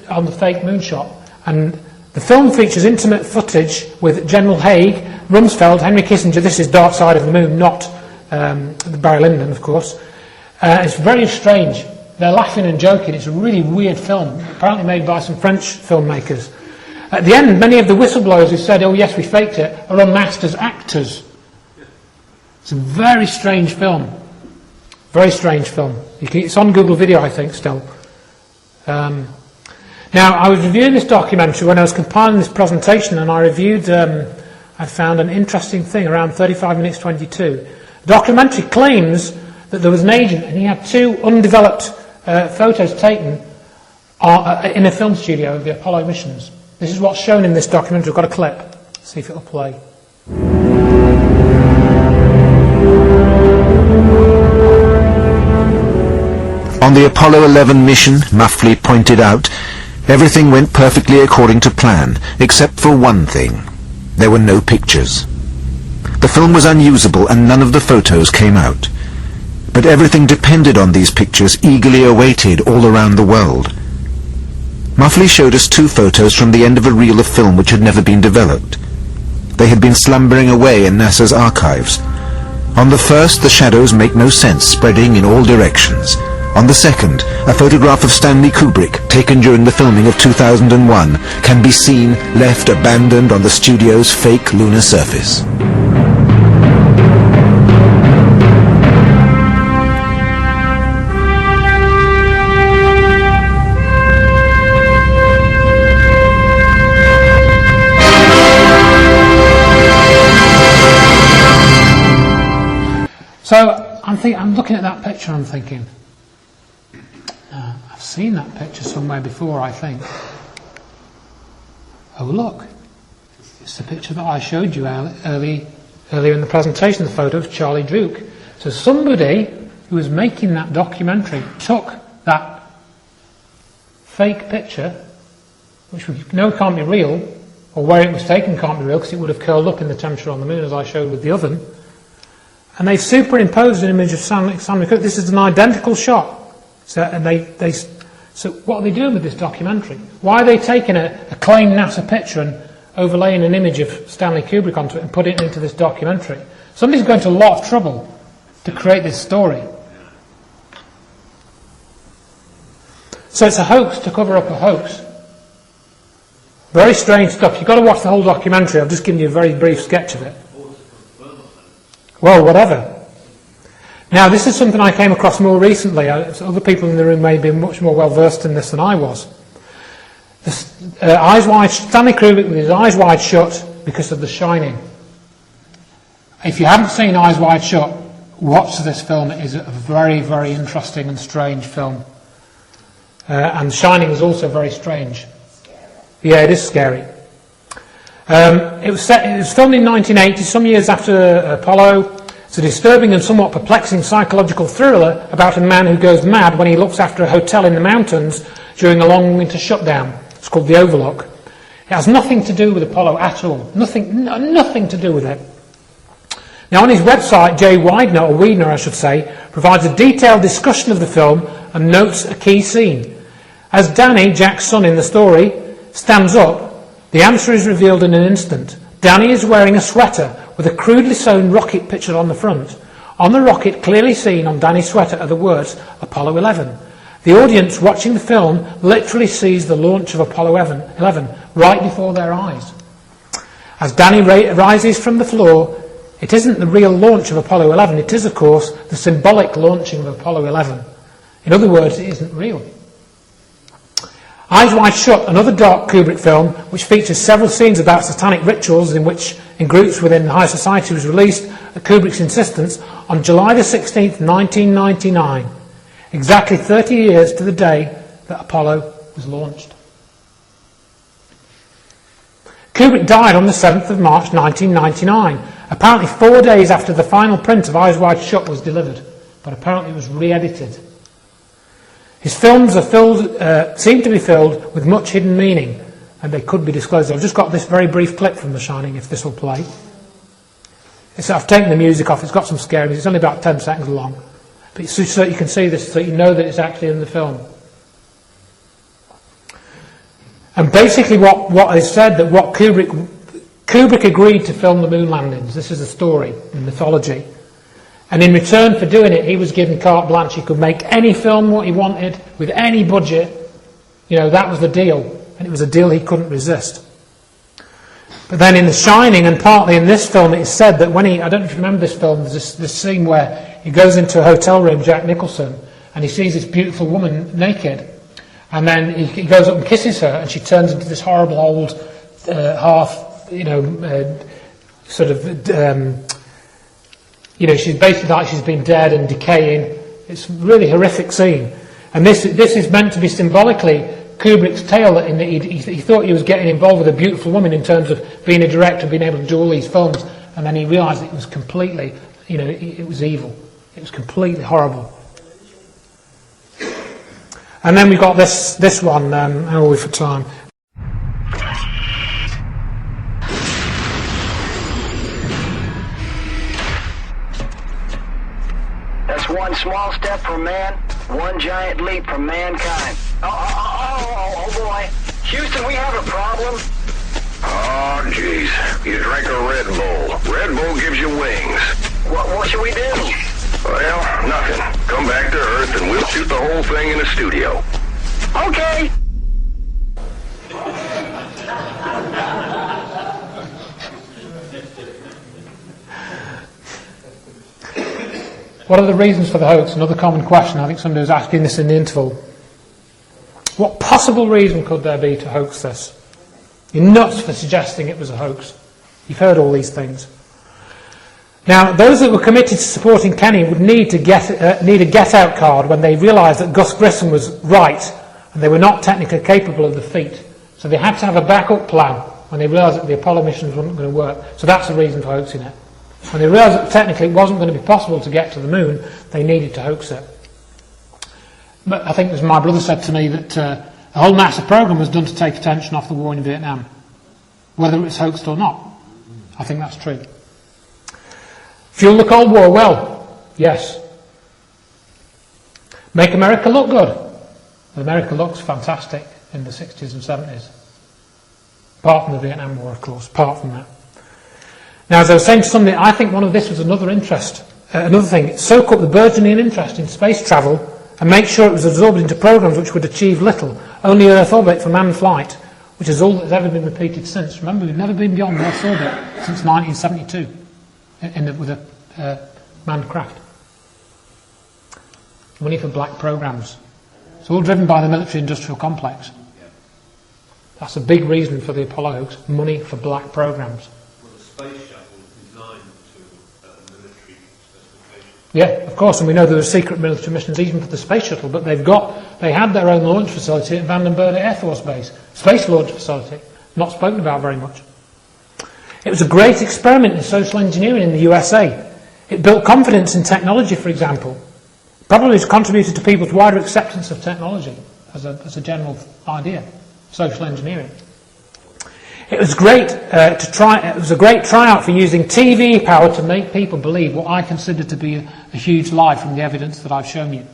on the fake moonshot. And the film features intimate footage with General Haig, Rumsfeld, Henry Kissinger. This is Dark Side of the Moon, not Barry Lyndon, of course. It's very strange. They're laughing and joking. It's a really weird film, apparently made by some French filmmakers. At the end, many of the whistleblowers who said, oh yes, we faked it, are unmasked as actors. It's a very strange film. Very strange film. It's on Google Video, I think, still. Now, I was reviewing this documentary when I was compiling this presentation, and I found an interesting thing around 35 minutes 22. The documentary claims that there was an agent, and he had 2 undeveloped photos taken in a film studio of the Apollo missions. This is what's shown in this documentary. I've got a clip. Let's see if it'll play. On the Apollo 11 mission, Muffley pointed out, everything went perfectly according to plan, except for one thing. There were no pictures. The film was unusable and none of the photos came out. But everything depended on these pictures, eagerly awaited all around the world. Muffley showed us 2 photos from the end of a reel of film which had never been developed. They had been slumbering away in NASA's archives. On the first, the shadows make no sense, spreading in all directions. On the second, a photograph of Stanley Kubrick, taken during the filming of 2001, can be seen left abandoned on the studio's fake lunar surface. So I'm looking at that picture, I'm thinking, I've seen that picture somewhere before, I think. Oh look, it's the picture that I showed you earlier in the presentation, the photo of Charlie Duke. So somebody who was making that documentary took that fake picture, which we know can't be real, or where it was taken can't be real because it would have curled up in the temperature on the moon as I showed with the oven. And they superimposed an image of Stanley Kubrick. This is an identical shot. So what are they doing with this documentary? Why are they taking a claimed NASA picture and overlaying an image of Stanley Kubrick onto it and putting it into this documentary? Somebody's going to a lot of trouble to create this story. So it's a hoax to cover up a hoax. Very strange stuff. You've got to watch the whole documentary. I've just given you a very brief sketch of it. Well, whatever. Now, this is something I came across more recently. Other people in the room may be much more well versed in this than I was. Stanley Kubrick with his eyes wide shut because of The Shining. If you haven't seen Eyes Wide Shut, watch this film. It is a very, very interesting and strange film. And The Shining is also very strange. Yeah, it is scary. It was filmed in 1980, some years after Apollo. It's a disturbing and somewhat perplexing psychological thriller about a man who goes mad when he looks after a hotel in the mountains during a long winter shutdown. It's called The Overlook. It has nothing to do with Apollo at all. Nothing to do with it. Now, on his website, Jay Weidner, I should say, provides a detailed discussion of the film and notes a key scene. As Danny, Jack's son in the story, stands up, the answer is revealed in an instant. Danny is wearing a sweater with a crudely sewn rocket pictured on the front. On the rocket, clearly seen on Danny's sweater, are the words Apollo 11. The audience watching the film literally sees the launch of Apollo 11 right before their eyes. As Danny rises from the floor, it isn't the real launch of Apollo 11, it is, of course, the symbolic launching of Apollo 11. In other words, it isn't real. Eyes Wide Shut, another dark Kubrick film, which features several scenes about satanic rituals in groups within high society, was released at Kubrick's insistence on July the 16th, 1999, exactly 30 years to the day that Apollo was launched. Kubrick died on the 7th of March 1999, apparently 4 days after the final print of Eyes Wide Shut was delivered, but apparently it was re-edited. His films seem to be filled with much hidden meaning, and they could be disclosed. I've just got this very brief clip from The Shining, if this will play. I've taken the music off, it's got some scary music, it's only about 10 seconds long. But it's so you can see this, so you know that it's actually in the film. And basically what is said, that what Kubrick agreed to film the moon landings. This is a story in mythology. And in return for doing it, he was given carte blanche. He could make any film what he wanted, with any budget. You know, that was the deal. And it was a deal he couldn't resist. But then in The Shining, and partly in this film, it is said that when I don't know if you remember this film, there's this scene where he goes into a hotel room, Jack Nicholson, and he sees this beautiful woman naked, and then he goes up and kisses her, and she turns into this horrible old, she's basically like she's been dead and decaying. It's a really horrific scene. And this is meant to be symbolically Kubrick's tale that he thought he was getting involved with a beautiful woman in terms of being a director, being able to do all these films, and then he realised it was completely, it was evil. It was completely horrible. And then we've got this one, how are we for time? That's one small step for man, one giant leap for mankind. Oh boy. Houston, we have a problem. Oh, jeez. You drank a Red Bull. Red Bull gives you wings. What should we do? Well, nothing. Come back to Earth and we'll shoot the whole thing in the studio. Okay. What are the reasons for the hoax? Another common question. I think somebody was asking this in the interval. What possible reason could there be to hoax this? You're nuts for suggesting it was a hoax. You've heard all these things. Now, those that were committed to supporting Kenny would need a get-out card when they realised that Gus Grissom was right and they were not technically capable of the feat. So they had to have a backup plan when they realised that the Apollo missions weren't going to work. So that's the reason for hoaxing it. When they realised that technically it wasn't going to be possible to get to the moon, they needed to hoax it. But I think, as my brother said to me, that the whole NASA program was done to take attention off the war in Vietnam. Whether it's hoaxed or not, I think that's true. Fuel the Cold War well, yes. Make America look good. Well, America looks fantastic in the 60s and 70s. Apart from the Vietnam War, of course, apart from that. Now, as I was saying to somebody, I think one of this was another thing. Soak up the burgeoning interest in space travel and make sure it was absorbed into programs which would achieve little. Only Earth orbit for manned flight, which is all that's ever been repeated since. Remember, we've never been beyond Earth orbit since 1972 with a manned craft. Money for black programs. It's all driven by the military-industrial complex. That's a big reason for the Apollo hoax. Money for black programs. Well, the space shuttle was designed to military specifications. Yeah, of course, and we know there were secret military missions even for the space shuttle, but they had their own launch facility at Vandenberg Air Force Base, space launch facility, not spoken about very much. It was a great experiment in social engineering in the USA. It built confidence in technology, for example. Probably it's contributed to people's wider acceptance of technology as a general idea, social engineering. It was great it was a great tryout for using TV power to make people believe what I consider to be a huge lie from the evidence that I've shown you.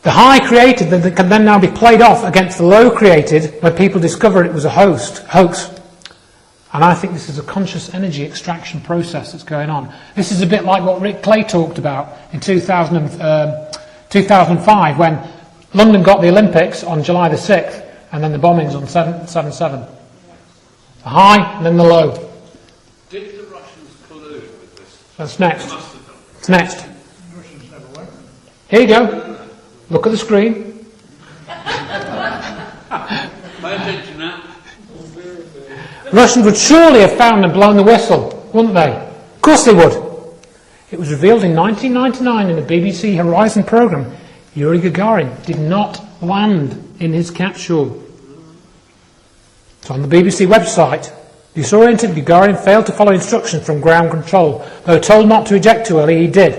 The high created that can then now be played off against the low created when people discover it was a hoax. And I think this is a conscious energy extraction process that's going on. This is a bit like what Rick Clay talked about in 2005 when London got the Olympics on July the 6th and then the bombings on 7/7. The high and then the low. Did the Russians collude with this? That's next. It's next. Here you go. Look at the screen. Pay attention now. Russians would surely have found and blown the whistle, wouldn't they? Of course they would. It was revealed in 1999 in the BBC Horizon programme. Yuri Gagarin did not land in his capsule. It's on the BBC website. Disoriented, Gagarin failed to follow instructions from ground control. Though told not to eject too early, he did.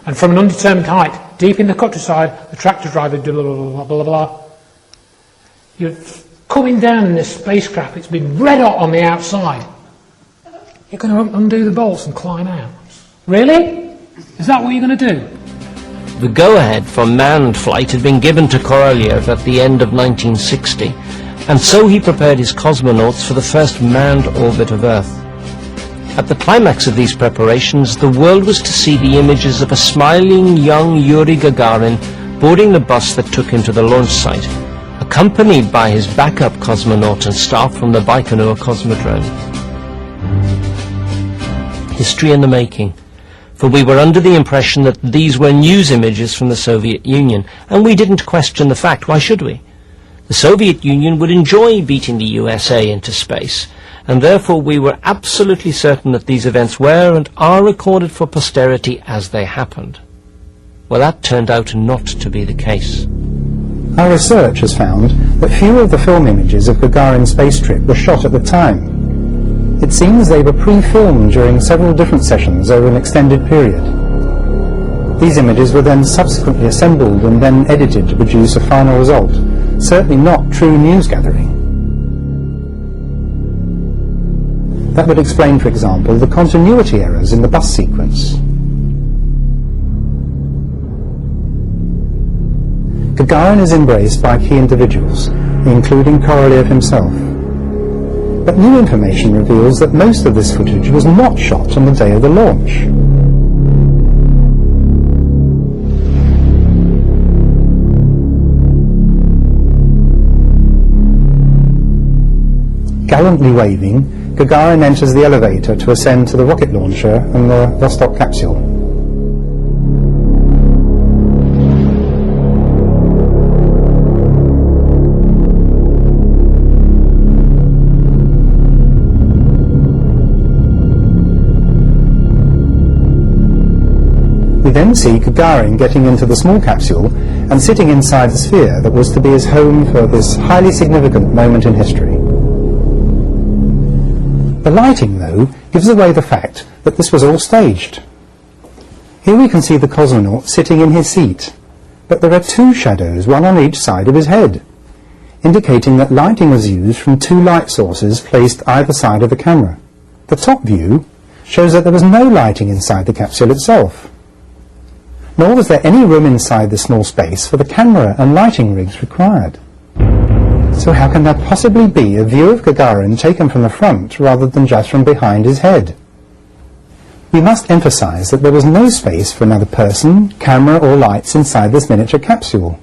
And from an undetermined height, deep in the countryside, the tractor driver did blah, blah, blah, blah, blah. You're coming down in this spacecraft, it's been red hot on the outside. You're going to undo the bolts and climb out. Really? Is that what you're going to do? The go-ahead for manned flight had been given to Korolev at the end of 1960, and so he prepared his cosmonauts for the first manned orbit of Earth. At the climax of these preparations, the world was to see the images of a smiling young Yuri Gagarin boarding the bus that took him to the launch site, a accompanied by his backup cosmonaut and staff from the Baikonur Cosmodrome. History in the making, for we were under the impression that these were news images from the Soviet Union, and we didn't question the fact. Why should we? The Soviet Union would enjoy beating the USA into space, and therefore we were absolutely certain that these events were and are recorded for posterity as they happened. Well, that turned out not to be the case. Our research has found that few of the film images of Gagarin's space trip were shot at the time. It seems they were pre-filmed during several different sessions over an extended period. These images were then subsequently assembled and then edited to produce a final result, certainly not true news gathering. That would explain, for example, the continuity errors in the bus sequence. Gagarin is embraced by key individuals, including Korolev himself. But new information reveals that most of this footage was not shot on the day of the launch. Gallantly waving, Gagarin enters the elevator to ascend to the rocket launcher and the Vostok capsule. We then see Gagarin getting into the small capsule and sitting inside the sphere that was to be his home for this highly significant moment in history. The lighting, though, gives away the fact that this was all staged. Here we can see the cosmonaut sitting in his seat, but there are two shadows, one on each side of his head, indicating that lighting was used from two light sources placed either side of the camera. The top view shows that there was no lighting inside the capsule itself, nor was there any room inside the small space for the camera and lighting rigs required. So how can there possibly be a view of Gagarin taken from the front rather than just from behind his head? We must emphasize that there was no space for another person, camera or lights inside this miniature capsule.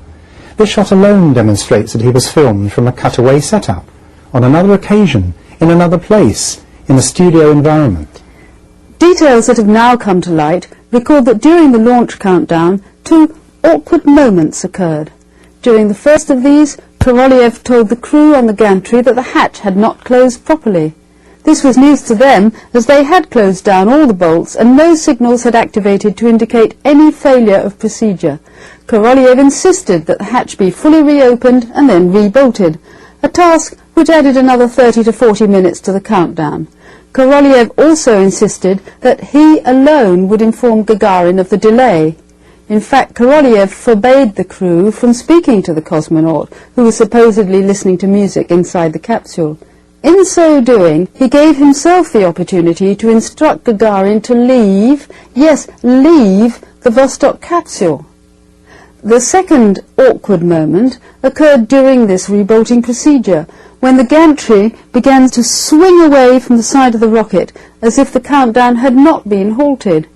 This shot alone demonstrates that he was filmed from a cutaway setup, on another occasion, in another place, in a studio environment. Details that have now come to light record that during the launch countdown, two awkward moments occurred. During the first of these, Korolev told the crew on the gantry that the hatch had not closed properly. This was news to them, as they had closed down all the bolts and no signals had activated to indicate any failure of procedure. Korolev insisted that the hatch be fully reopened and then rebolted, a task which added another 30 to 40 minutes to the countdown. Korolev also insisted that he alone would inform Gagarin of the delay. In fact, Korolev forbade the crew from speaking to the cosmonaut, who was supposedly listening to music inside the capsule. In so doing, he gave himself the opportunity to instruct Gagarin to leave, yes, leave the Vostok capsule. The second awkward moment occurred during this rebolting procedure, when the gantry began to swing away from the side of the rocket as if the countdown had not been halted.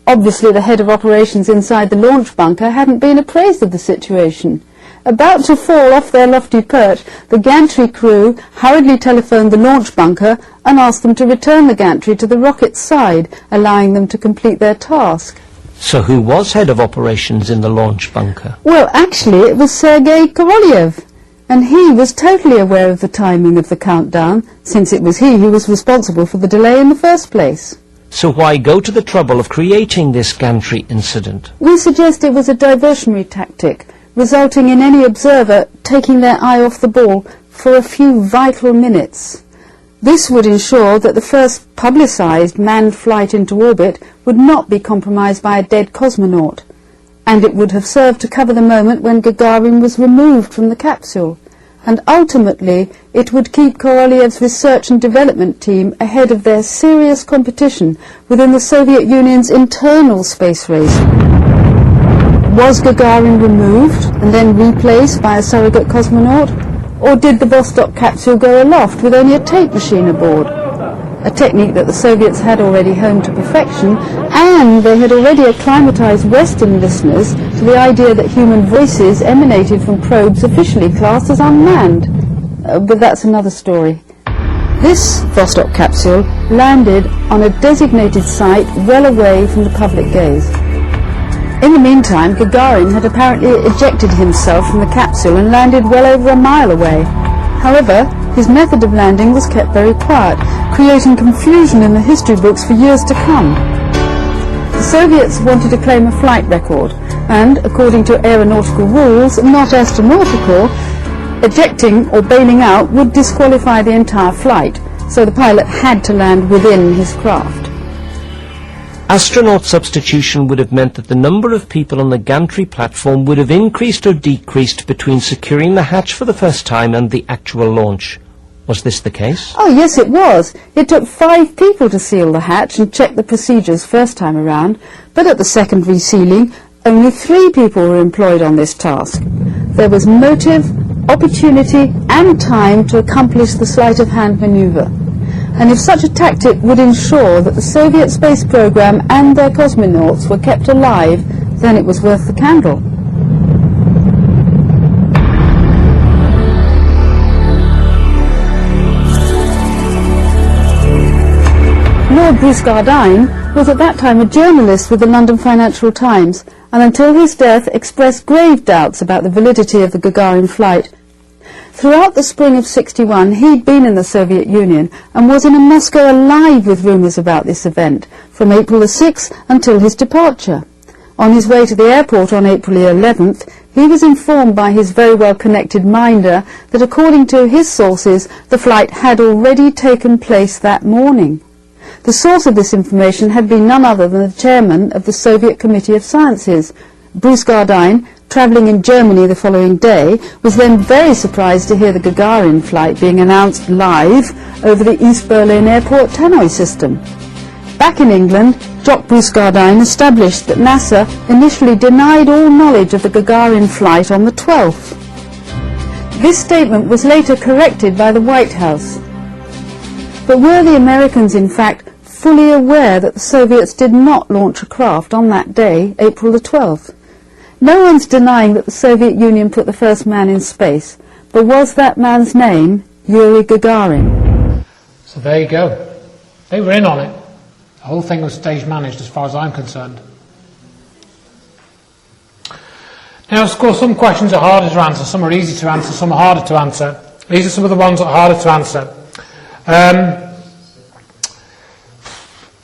Obviously, the head of operations inside the launch bunker hadn't been apprised of the situation. About to fall off their lofty perch, the gantry crew hurriedly telephoned the launch bunker and asked them to return the gantry to the rocket's side, allowing them to complete their task. So who was head of operations in the launch bunker? Well, actually, it was Sergei Korolev, and he was totally aware of the timing of the countdown, since it was he who was responsible for the delay in the first place. So why go to the trouble of creating this gantry incident? We suggest it was a diversionary tactic, resulting in any observer taking their eye off the ball for a few vital minutes. This would ensure that the first publicized manned flight into orbit would not be compromised by a dead cosmonaut, and it would have served to cover the moment when Gagarin was removed from the capsule, and ultimately it would keep Korolev's research and development team ahead of their serious competition within the Soviet Union's internal space race. Was Gagarin removed and then replaced by a surrogate cosmonaut, or did the Vostok capsule go aloft with only a tape machine aboard? A technique that the Soviets had already honed to perfection, and they had already acclimatized Western listeners to to the idea that human voices emanated from probes officially classed as unmanned. But that's another story. This Vostok capsule landed on a designated site well away from the public gaze. In the meantime, Gagarin had apparently ejected himself from the capsule and landed well over a mile away. However, his method of landing was kept very quiet, creating confusion in the history books for years to come. The Soviets wanted to claim a flight record, and, according to aeronautical rules, not astronautical, ejecting or bailing out would disqualify the entire flight, so the pilot had to land within his craft. Astronaut substitution would have meant that the number of people on the gantry platform would have increased or decreased between securing the hatch for the first time and the actual launch. Was this the case? Oh, yes, it was. It took 5 people to seal the hatch and check the procedures first time around, but at the second resealing, only 3 people were employed on this task. There was motive, opportunity and time to accomplish the sleight-of-hand maneuver. And if such a tactic would ensure that the Soviet space program and their cosmonauts were kept alive, then it was worth the candle. Lord Bruce Gardine was at that time a journalist with the London Financial Times, and until his death expressed grave doubts about the validity of the Gagarin flight. Throughout the spring of '61, he'd been in the Soviet Union and was in Moscow alive with rumours about this event, from April the 6th until his departure. On his way to the airport on April the 11th, he was informed by his very well-connected minder that according to his sources, the flight had already taken place that morning. The source of this information had been none other than the chairman of the Soviet Committee of Sciences. Bruce Gardine, travelling in Germany the following day, was then very surprised to hear the Gagarin flight being announced live over the East Berlin Airport tannoy system. Back in England, Jock Bruce Gardine established that NASA initially denied all knowledge of the Gagarin flight on the 12th. This statement was later corrected by the White House. But were the Americans, in fact, fully aware that the Soviets did not launch a craft on that day, April the 12th? No one's denying that the Soviet Union put the first man in space, but was that man's name Yuri Gagarin? So there you go. They were in on it. The whole thing was stage managed as far as I'm concerned. Now, of course, some questions are harder to answer, some are easy to answer, some are harder to answer. These are some of the ones that are harder to answer.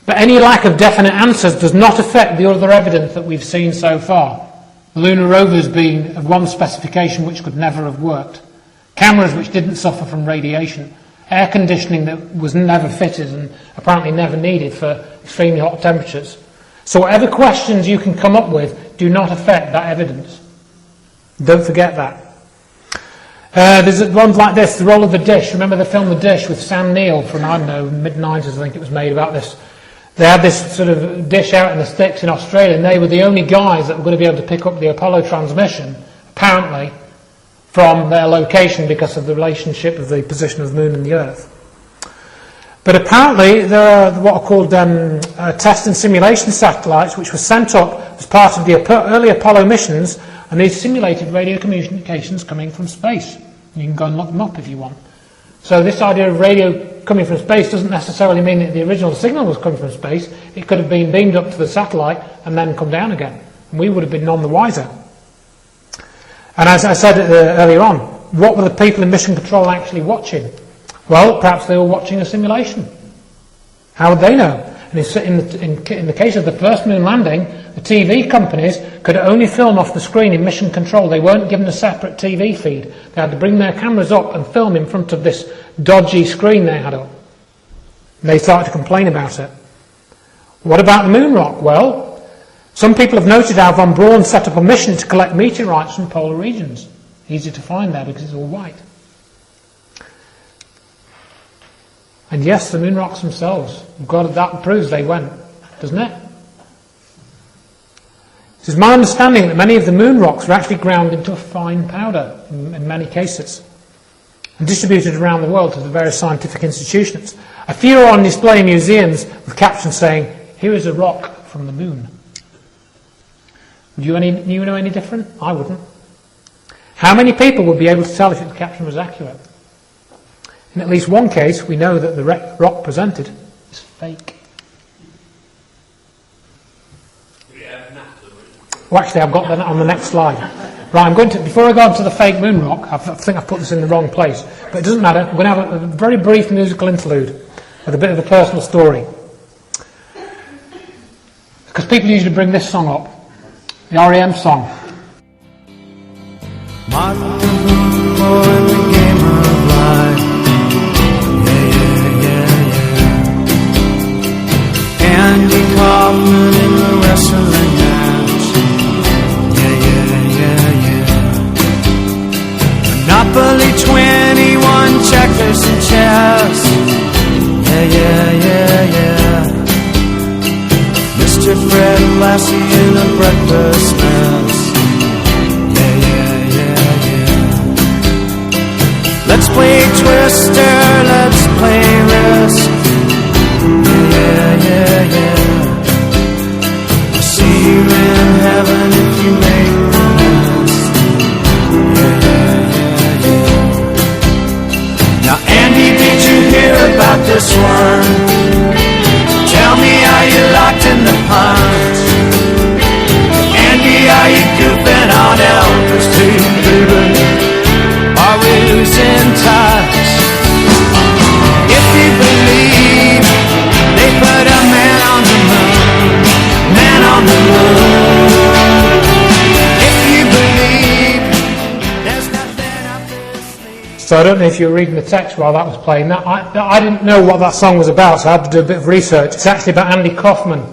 But any lack of definite answers does not affect the other evidence that we've seen so far. The lunar rovers being of one specification which could never have worked, cameras which didn't suffer from radiation, air conditioning that was never fitted and apparently never needed for extremely hot temperatures. So whatever questions you can come up with do not affect that evidence. Don't forget that. There's ones like this, The Role of the Dish. Remember the film The Dish with Sam Neill from, I don't know, mid-90s I think it was made about this. They had this sort of dish out in the sticks in Australia, and they were the only guys that were going to be able to pick up the Apollo transmission, apparently, from their location because of the relationship of the position of the moon and the Earth. But apparently there are what are called test and simulation satellites which were sent up as part of the early Apollo missions, and these simulated radio communications coming from space. You can go and look them up if you want. So this idea of radio coming from space doesn't necessarily mean that the original signal was coming from space. It could have been beamed up to the satellite and then come down again. And we would have been none the wiser. And as I said earlier on, what were the people in mission control actually watching? Well, perhaps they were watching a simulation. How would they know? And in the case of the first moon landing, the TV companies could only film off the screen in mission control. They weren't given a separate TV feed. They had to bring their cameras up and film in front of this dodgy screen they had up. And they started to complain about it. What about the moon rock? Well, some people have noted how von Braun set up a mission to collect meteorites from polar regions. Easy to find there because it's all white. And yes, the moon rocks themselves. That proves they went, doesn't it? It is my understanding that many of the moon rocks were actually ground into a fine powder in many cases and distributed around the world to the various scientific institutions. A few are on display in museums with captions saying, "Here is a rock from the moon." Would you know any different? I wouldn't. How many people would be able to tell if the caption was accurate? In at least one case, we know that the rock presented is fake. Well, actually, I've got that on the next slide. Right, I'm going to, before I go on to the fake moon rock, I think I've put this in the wrong place, but it doesn't matter. I'm going to have a very brief musical interlude with a bit of a personal story. Because people usually bring this song up, the REM song. Martin Luther King in the game of life. Andy Kaufman in the wrestling match. Monopoly 21 checkers and chess. Mr. Fred Lassie in a breakfast mess. Let's play Twister, let's play Risk. I'll see you in heaven if you make the list. Now Andy, did you hear about this one? Tell me, are you locked in the pond? Andy, are you goofing on Elvis too, baby? Are we losing touch? If you believe they put a man on the moon, man on the moon. If you believe there's nothing up this sleeve. So I don't know if you were reading the text while that was playing. I didn't know what that song was about, so I had to do a bit of research. It's actually about Andy Kaufman,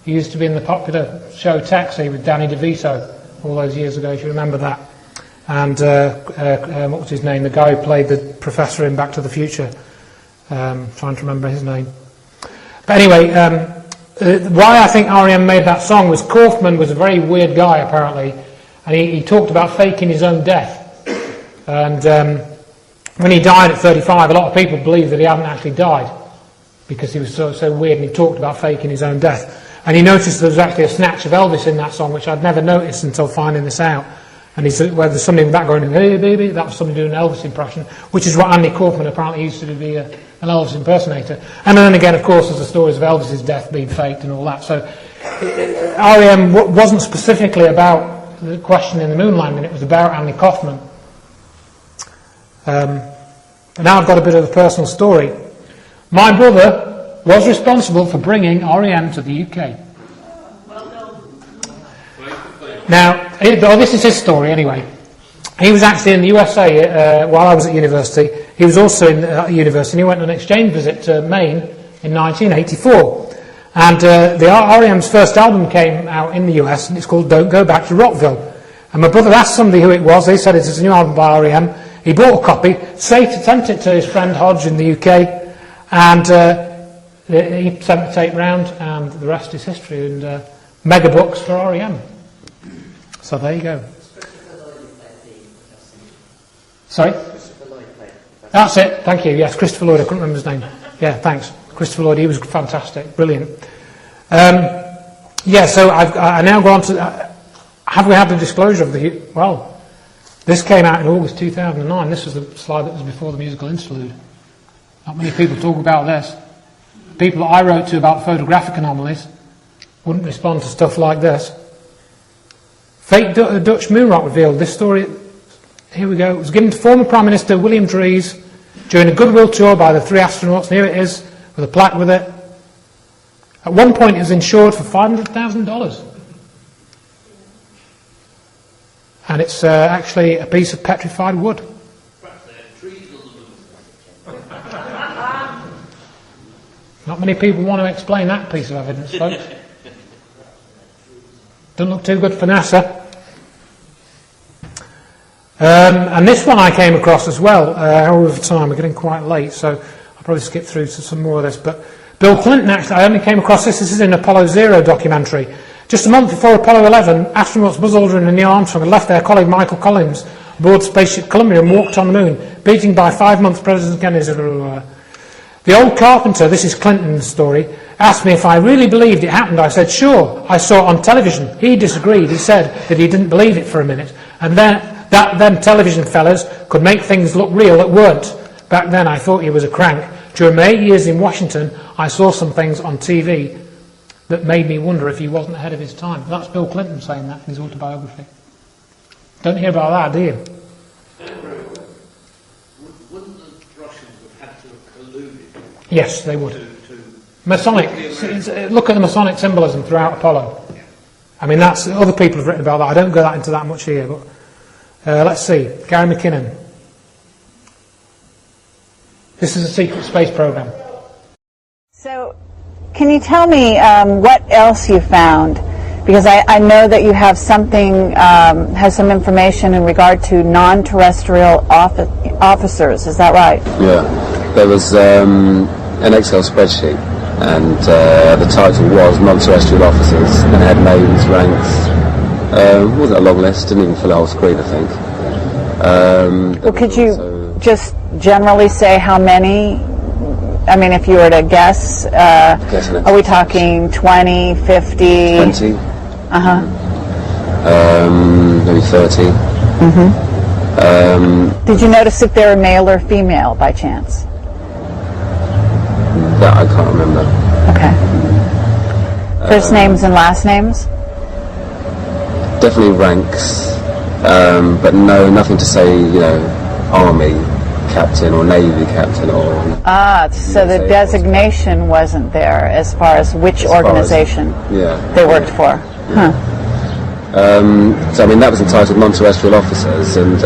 who used to be in the popular show Taxi with Danny DeVito all those years ago, if you remember that. And what was his name? The guy who played the professor in Back to the Future. Trying to remember his name. But anyway, why I think REM made that song was Kaufman was a very weird guy, apparently. And he talked about faking his own death. And when he died at 35, a lot of people believe that he hadn't actually died because he was so weird, and he talked about faking his own death. And he noticed there was actually a snatch of Elvis in that song, which I'd never noticed until finding this out. And he said, well, there's something with that going, hey baby, that was somebody doing an Elvis impression, which is what Andy Kaufman apparently used to be an Elvis impersonator. And then again, of course, there's the stories of Elvis's death being faked and all that. So REM wasn't specifically about the question in the moon landing, it was about Andy Kaufman. But now I've got a bit of a personal story. My brother was responsible for bringing REM to the UK. Now, this is his story anyway. He was actually in the USA while I was at university. He was also in university, and he went on an exchange visit to Maine in 1984. And the REM's first album came out in the US, and it's called Don't Go Back to Rockville. And my brother asked somebody who it was. They said it's a new album by REM. He bought a copy, sent it to his friend Hodge in the UK, and he sent the tape round, and the rest is history, and mega books for REM. So there you go. Sorry? That's it, thank you. Yes, Christopher Lloyd, I couldn't remember his name. Yeah, thanks. Christopher Lloyd, he was fantastic, brilliant. So I now go on to... have we had the disclosure of the... Well, this came out in August 2009. This was the slide that was before the musical interlude. Not many people talk about this. People that I wrote to about photographic anomalies wouldn't respond to stuff like this. Fake Dutch moon rock revealed. This story, here we go. It was given to former Prime Minister William Drees during a goodwill tour by the 3 astronauts. And here it is, with a plaque with it. At one point it was insured for $500,000. And it's actually a piece of petrified wood. Not many people want to explain that piece of evidence, folks. Doesn't look too good for NASA. And this one I came across as well. Over time, we're getting quite late, so I'll probably skip through to some more of this. But Bill Clinton, actually, I only came across this. This is in Apollo 0 documentary. Just a month before Apollo 11, astronauts Buzz Aldrin and Neil Armstrong had left their colleague Michael Collins aboard Spaceship Columbia and walked on the moon, beating by 5 months President Kennedy's. The old carpenter, this is Clinton's story, asked me if I really believed it happened. I said, sure, I saw it on television. He disagreed. He said that he didn't believe it for a minute. And then them television fellas could make things look real that weren't. Back then I thought he was a crank. During my 8 years in Washington, I saw some things on TV that made me wonder if he wasn't ahead of his time. That's Bill Clinton saying that in his autobiography. Don't hear about that, do you? Wouldn't the Russians have had to have colluded? Yes, they would. Masonic. Look at the Masonic symbolism throughout Apollo. I mean, that's other people have written about that. I don't go into that much here, but let's see. Gary McKinnon. This is a secret space program. So, can you tell me what else you found? Because I know that you have something, has some information in regard to non-terrestrial officers. Is that right? Yeah. There was an Excel spreadsheet, and the title was non-terrestrial officers, and it had names, ranks. Wasn't a long list, didn't even fill a whole screen, I think. Well, could you just generally say how many? I mean, if you were to guess, are we talking 20, 50? 20. Uh-huh. Maybe 30. Mm-hmm. Did you notice if they were male or female by chance? That I can't remember. Okay. First names and last names? Definitely ranks, but no, nothing to say, Army captain or Navy captain or... So the designation wasn't there as far as which organization they worked for. Huh. So, I mean, that was entitled non-terrestrial officers, and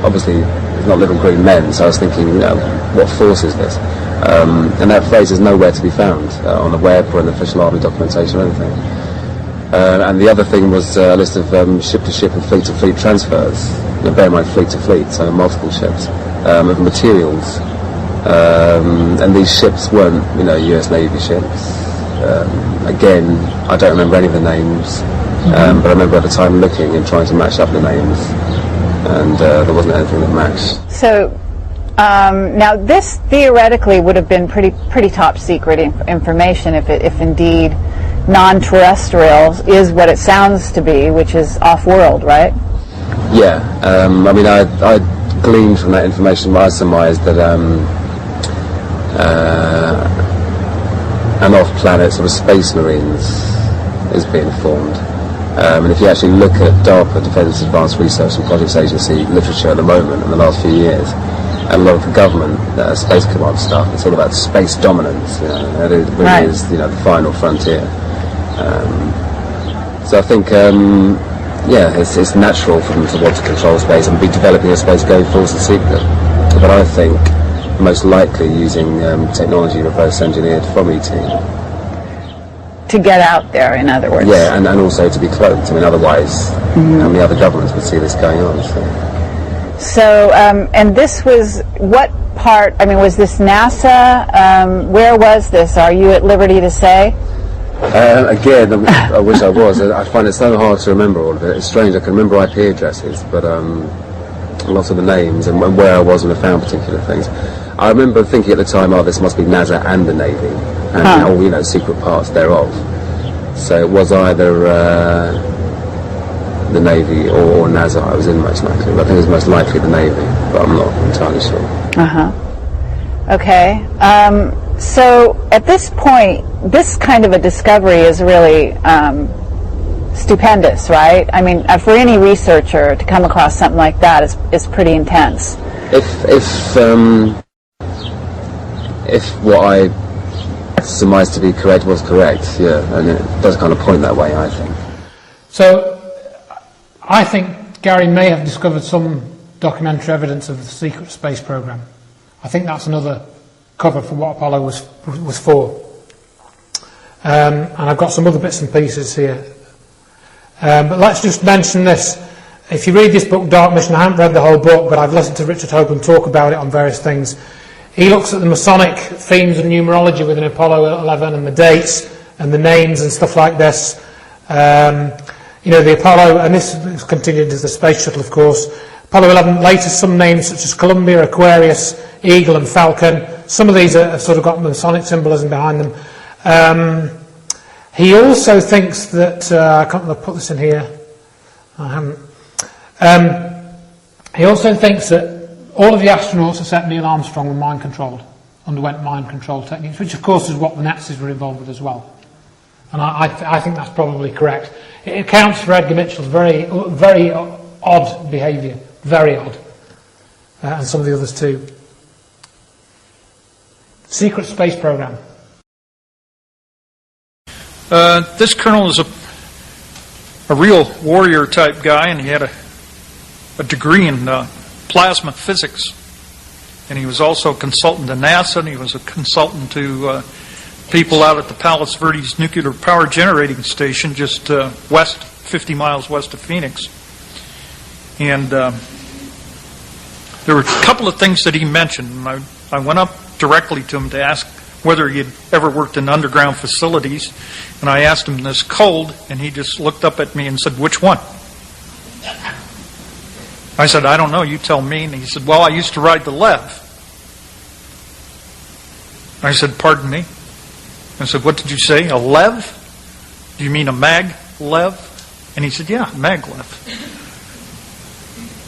obviously it's not living green men, so I was thinking, what force is this? And that phrase is nowhere to be found on the web or in official Army documentation or anything. And the other thing was a list of ship-to-ship and fleet-to-fleet transfers. Bear in mind, fleet-to-fleet, so multiple ships, of materials. And these ships weren't, US Navy ships. Again, I don't remember any of the names, but I remember at the time looking and trying to match up the names, and there wasn't anything that matched. So, now this theoretically would have been pretty top secret information if indeed non-terrestrial is what it sounds to be, which is off-world, right? Yeah, I mean, I gleaned from that information, I surmised that an off-planet sort of space marines is being formed. And if you actually look at DARPA, Defence Advanced Research and Projects Agency literature at the moment, in the last few years, and a lot of the government space command stuff, it's all about space dominance, and it really is, the final frontier. So I think, it's natural for them to want to control space and be developing a space going forward in secret. But I think most likely using technology reverse engineered from ET. To get out there, in other words. Yeah, and also to be cloaked. I mean, otherwise, how many other governments would see this going on? So, and this was, what part, I mean, was this NASA? Where was this? Are you at liberty to say? Again, I wish I was. I find it so hard to remember all of it. It's strange. I can remember IP addresses, but lots of the names and where I was when I found particular things. I remember thinking at the time, this must be NASA and the Navy, and all secret parts thereof. So it was either the Navy or NASA I was in most likely. But I think it was most likely the Navy, but I'm not entirely sure. Okay. So at this point, this kind of a discovery is really stupendous, right? I mean, for any researcher to come across something like that is pretty intense. If what I surmised to be correct was correct, and it does kind of point that way, I think. So, I think Gary may have discovered some documentary evidence of the secret space program. I think that's another cover for what Apollo was for. And I've got some other bits and pieces here. But let's just mention this. If you read this book, Dark Mission, I haven't read the whole book, but I've listened to Richard Hoagland talk about it on various things. He looks at the Masonic themes of numerology within Apollo 11 and the dates and the names and stuff like this. The Apollo, and this is continued as the space shuttle, of course. Apollo 11 later some names such as Columbia, Aquarius, Eagle and Falcon. some of these have sort of got Masonic symbolism behind them. He also thinks that, I can't remember, put this in here, I haven't. He also thinks that all of the astronauts except Neil Armstrong were mind controlled, underwent mind control techniques, which of course is what the Nazis were involved with as well. And I think that's probably correct. It accounts for Edgar Mitchell's very, very odd behaviour, very odd, and some of the others too. Secret space program. This colonel is a real warrior type guy, and he had a degree in plasma physics. And he was also a consultant to NASA, and he was a consultant to people out at the Palos Verdes nuclear power generating station just 50 miles west of Phoenix. And there were a couple of things that he mentioned. And I went up directly to him to ask whether he had ever worked in underground facilities. And I asked him this cold, and he just looked up at me and said, "Which one?" I said, "I don't know, you tell me." And he said, "Well, I used to ride the Lev." I said, "Pardon me?" I said, "What did you say? A Lev? Do you mean a mag Lev?" And he said, "Yeah, mag Lev."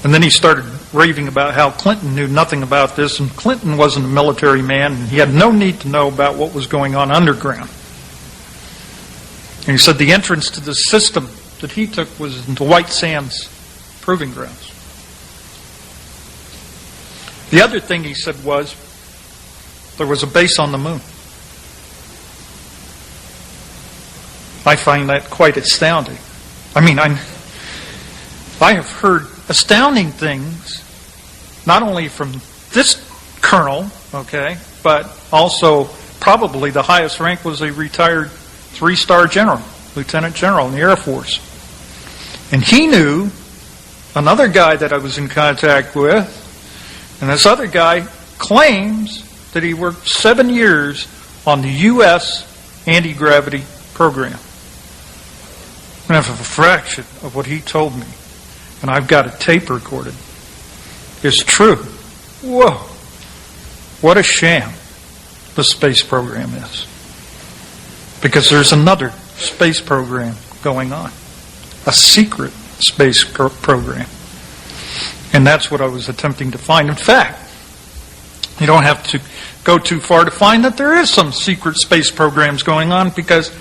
And then he started raving about how Clinton knew nothing about this, and Clinton wasn't a military man, and he had no need to know about what was going on underground. And he said the entrance to the system that he took was into White Sands Proving Grounds. The other thing he said was there was a base on the moon. I find that quite astounding. I mean, I have heard astounding things, not only from this colonel, okay, but also probably the highest rank was a retired 3-star general, lieutenant general in the Air Force. And he knew another guy that I was in contact with, and this other guy claims that he worked 7 years on the U.S. anti-gravity program. And if a fraction of what he told me, and I've got it tape recorded, is true. Whoa. What a sham the space program is. Because there's another space program going on. A secret space program. And that's what I was attempting to find. In fact, you don't have to go too far to find that there is some secret space programs going on, because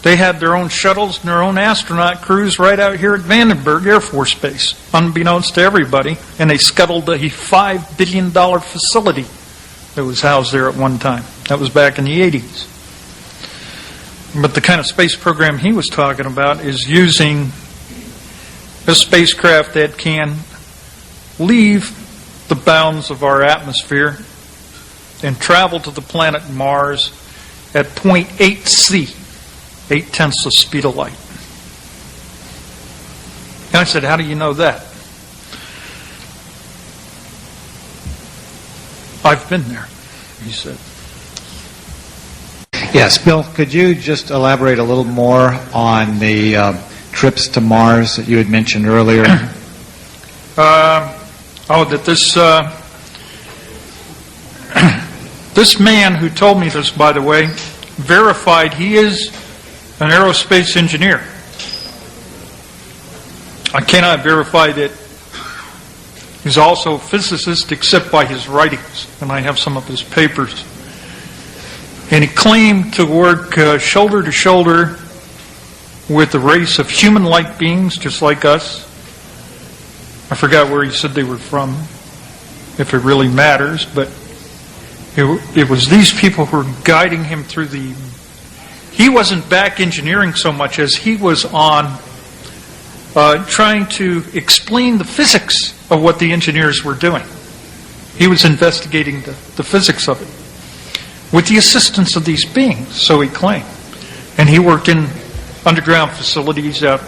they had their own shuttles and their own astronaut crews right out here at Vandenberg Air Force Base, unbeknownst to everybody, and they scuttled a $5 billion facility that was housed there at one time. That was back in the 80s. But the kind of space program he was talking about is using a spacecraft that can leave the bounds of our atmosphere and travel to the planet Mars at 0.8 C, 0.8 the speed of light. And I said, "How do you know that?" "I've been there," he said. Yes, Bill, could you just elaborate a little more on the trips to Mars that you had mentioned earlier? That this man who told me this, by the way, verified he is an aerospace engineer. I cannot verify that he's also a physicist except by his writings, and I have some of his papers. And he claimed to work shoulder to shoulder with a race of human-like beings just like us. I forgot where he said they were from, if it really matters, but it was these people who were guiding him through the... He wasn't back engineering so much as he was on trying to explain the physics of what the engineers were doing. He was investigating the physics of it with the assistance of these beings, so he claimed. And he worked in underground facilities at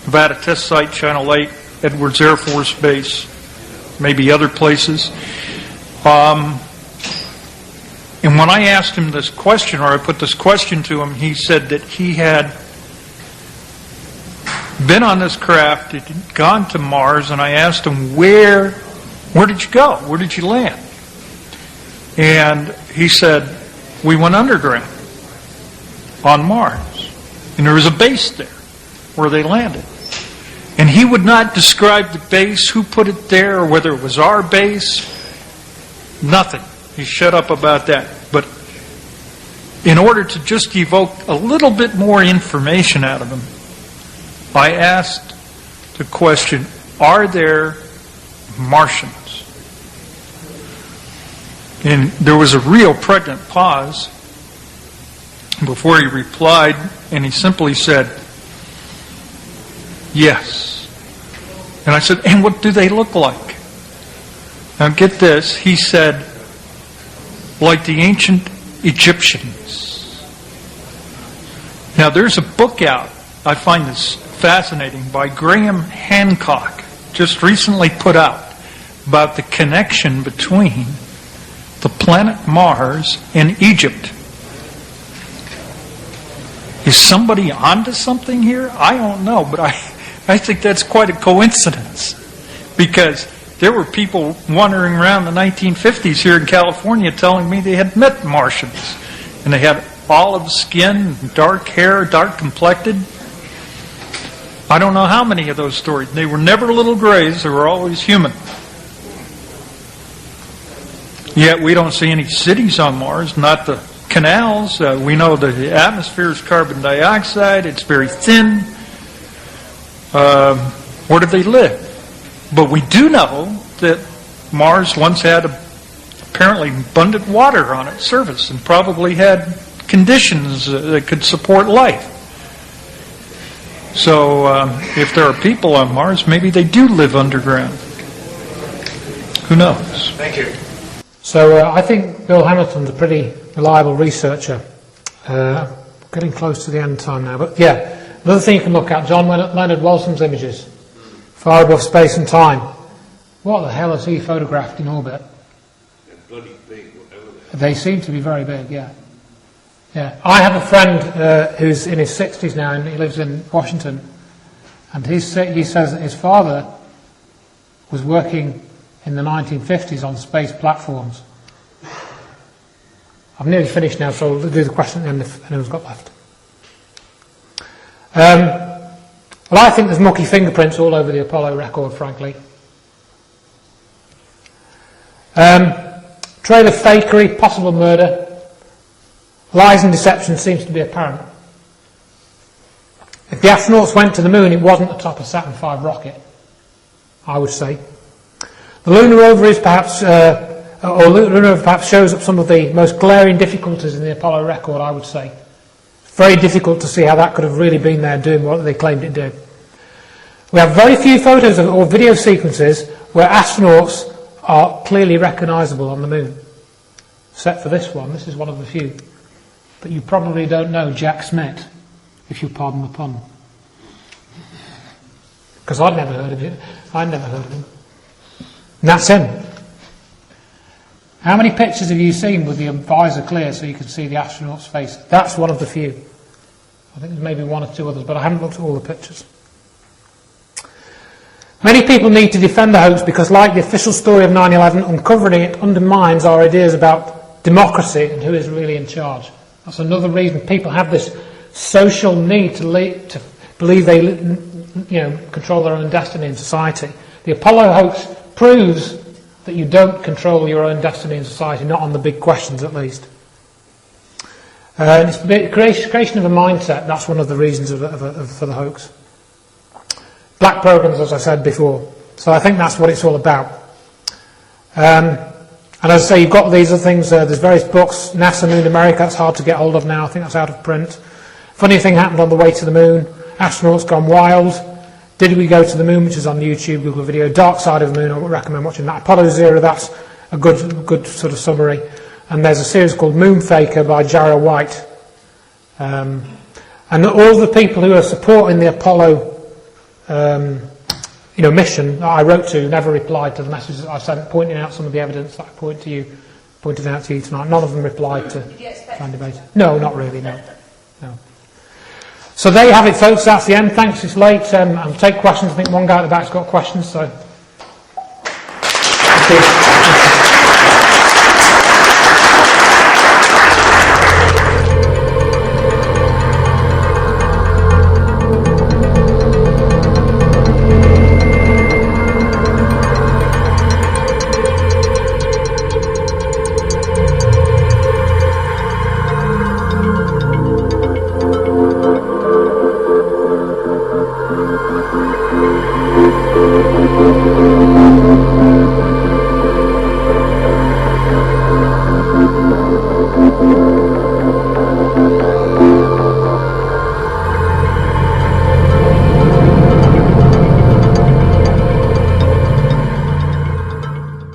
Nevada Test Site, Channel 8, Edwards Air Force Base, maybe other places. And when I asked him this question, or I put this question to him, he said that he had been on this craft, had gone to Mars, and I asked him, where did you go? Where did you land? And he said, we went underground on Mars. And there was a base there where they landed. And he would not describe the base, who put it there, or whether it was our base. Nothing. He shut up about that. But in order to just evoke a little bit more information out of him, I asked the question, are there Martians? And there was a real pregnant pause before he replied, and he simply said, yes. And I said, and what do they look like? Now get this, he said, like the ancient Egyptians. Now there's a book out, I find this fascinating, by Graham Hancock, just recently put out, about the connection between the planet Mars and Egypt. Is somebody onto something here? I don't know, but I think that's quite a coincidence, because there were people wandering around the 1950s here in California telling me they had met Martians, and they had olive skin, dark hair, dark complected. I don't know how many of those stories. They were never little grays, they were always human. Yet we don't see any cities on Mars, not the canals. We know the atmosphere is carbon dioxide, it's very thin. Where do they live? But we do know that Mars once had apparently abundant water on its surface and probably had conditions that could support life. So if there are people on Mars, maybe they do live underground. Who knows? Thank you. So I think Bill Hamilton's a pretty reliable researcher. Getting close to the end time now. But yeah, another thing you can look at, John Leonard Walsham's images. Far above space and time. What the hell has he photographed in orbit? They're bloody big, whatever They seem to be very big, yeah. Yeah. I have a friend who's in his 60s now, and he lives in Washington. And he says that his father was working in the 1950s on space platforms. I've nearly finished now, so we'll do the question and if anyone's got left. Well, I think there's mucky fingerprints all over the Apollo record, frankly. Trail of fakery, possible murder, lies and deception seems to be apparent. If the astronauts went to the moon, it wasn't atop a Saturn V rocket, I would say. The lunar rover is perhaps, lunar rover perhaps shows up some of the most glaring difficulties in the Apollo record, I would say. It's very difficult to see how that could have really been there doing what they claimed it did. We have very few photos or video sequences where astronauts are clearly recognisable on the moon. Except for this one. This is one of the few. But you probably don't know Jack Smith, if you pardon the pun. Because I'd never heard of him. I'd never heard of him. And that's him. How many pictures have you seen with the visor clear so you can see the astronaut's face? That's one of the few. I think there's maybe one or two others, but I haven't looked at all the pictures. Many people need to defend the hoax because, like the official story of 9/11, uncovering it undermines our ideas about democracy and who is really in charge. That's another reason people have this social need to believe they control their own destiny in society. The Apollo hoax proves that you don't control your own destiny in society, not on the big questions at least. And it's the creation of a mindset. That's one of the reasons for the hoax. Black programs, as I said before. So I think that's what it's all about. And as I say, you've got these other things. There's various books. NASA Moon America, that's hard to get hold of now. I think that's out of print. Funny thing happened on the way to the moon. Astronauts gone wild. Did we go to the moon, which is on YouTube, Google video. Dark Side of the Moon, I would recommend watching that. Apollo 0, that's a good sort of summary. And there's a series called Moon Faker by Jarrah White. And all the people who are supporting the Apollo mission that I wrote to never replied to the messages I sent, pointing out some of the evidence that I pointed out to you tonight. None of them replied to fan debate. No, not really, no. So there you have it, folks. That's the end. Thanks, it's late. I'll take questions. I think one guy at the back's got questions, so.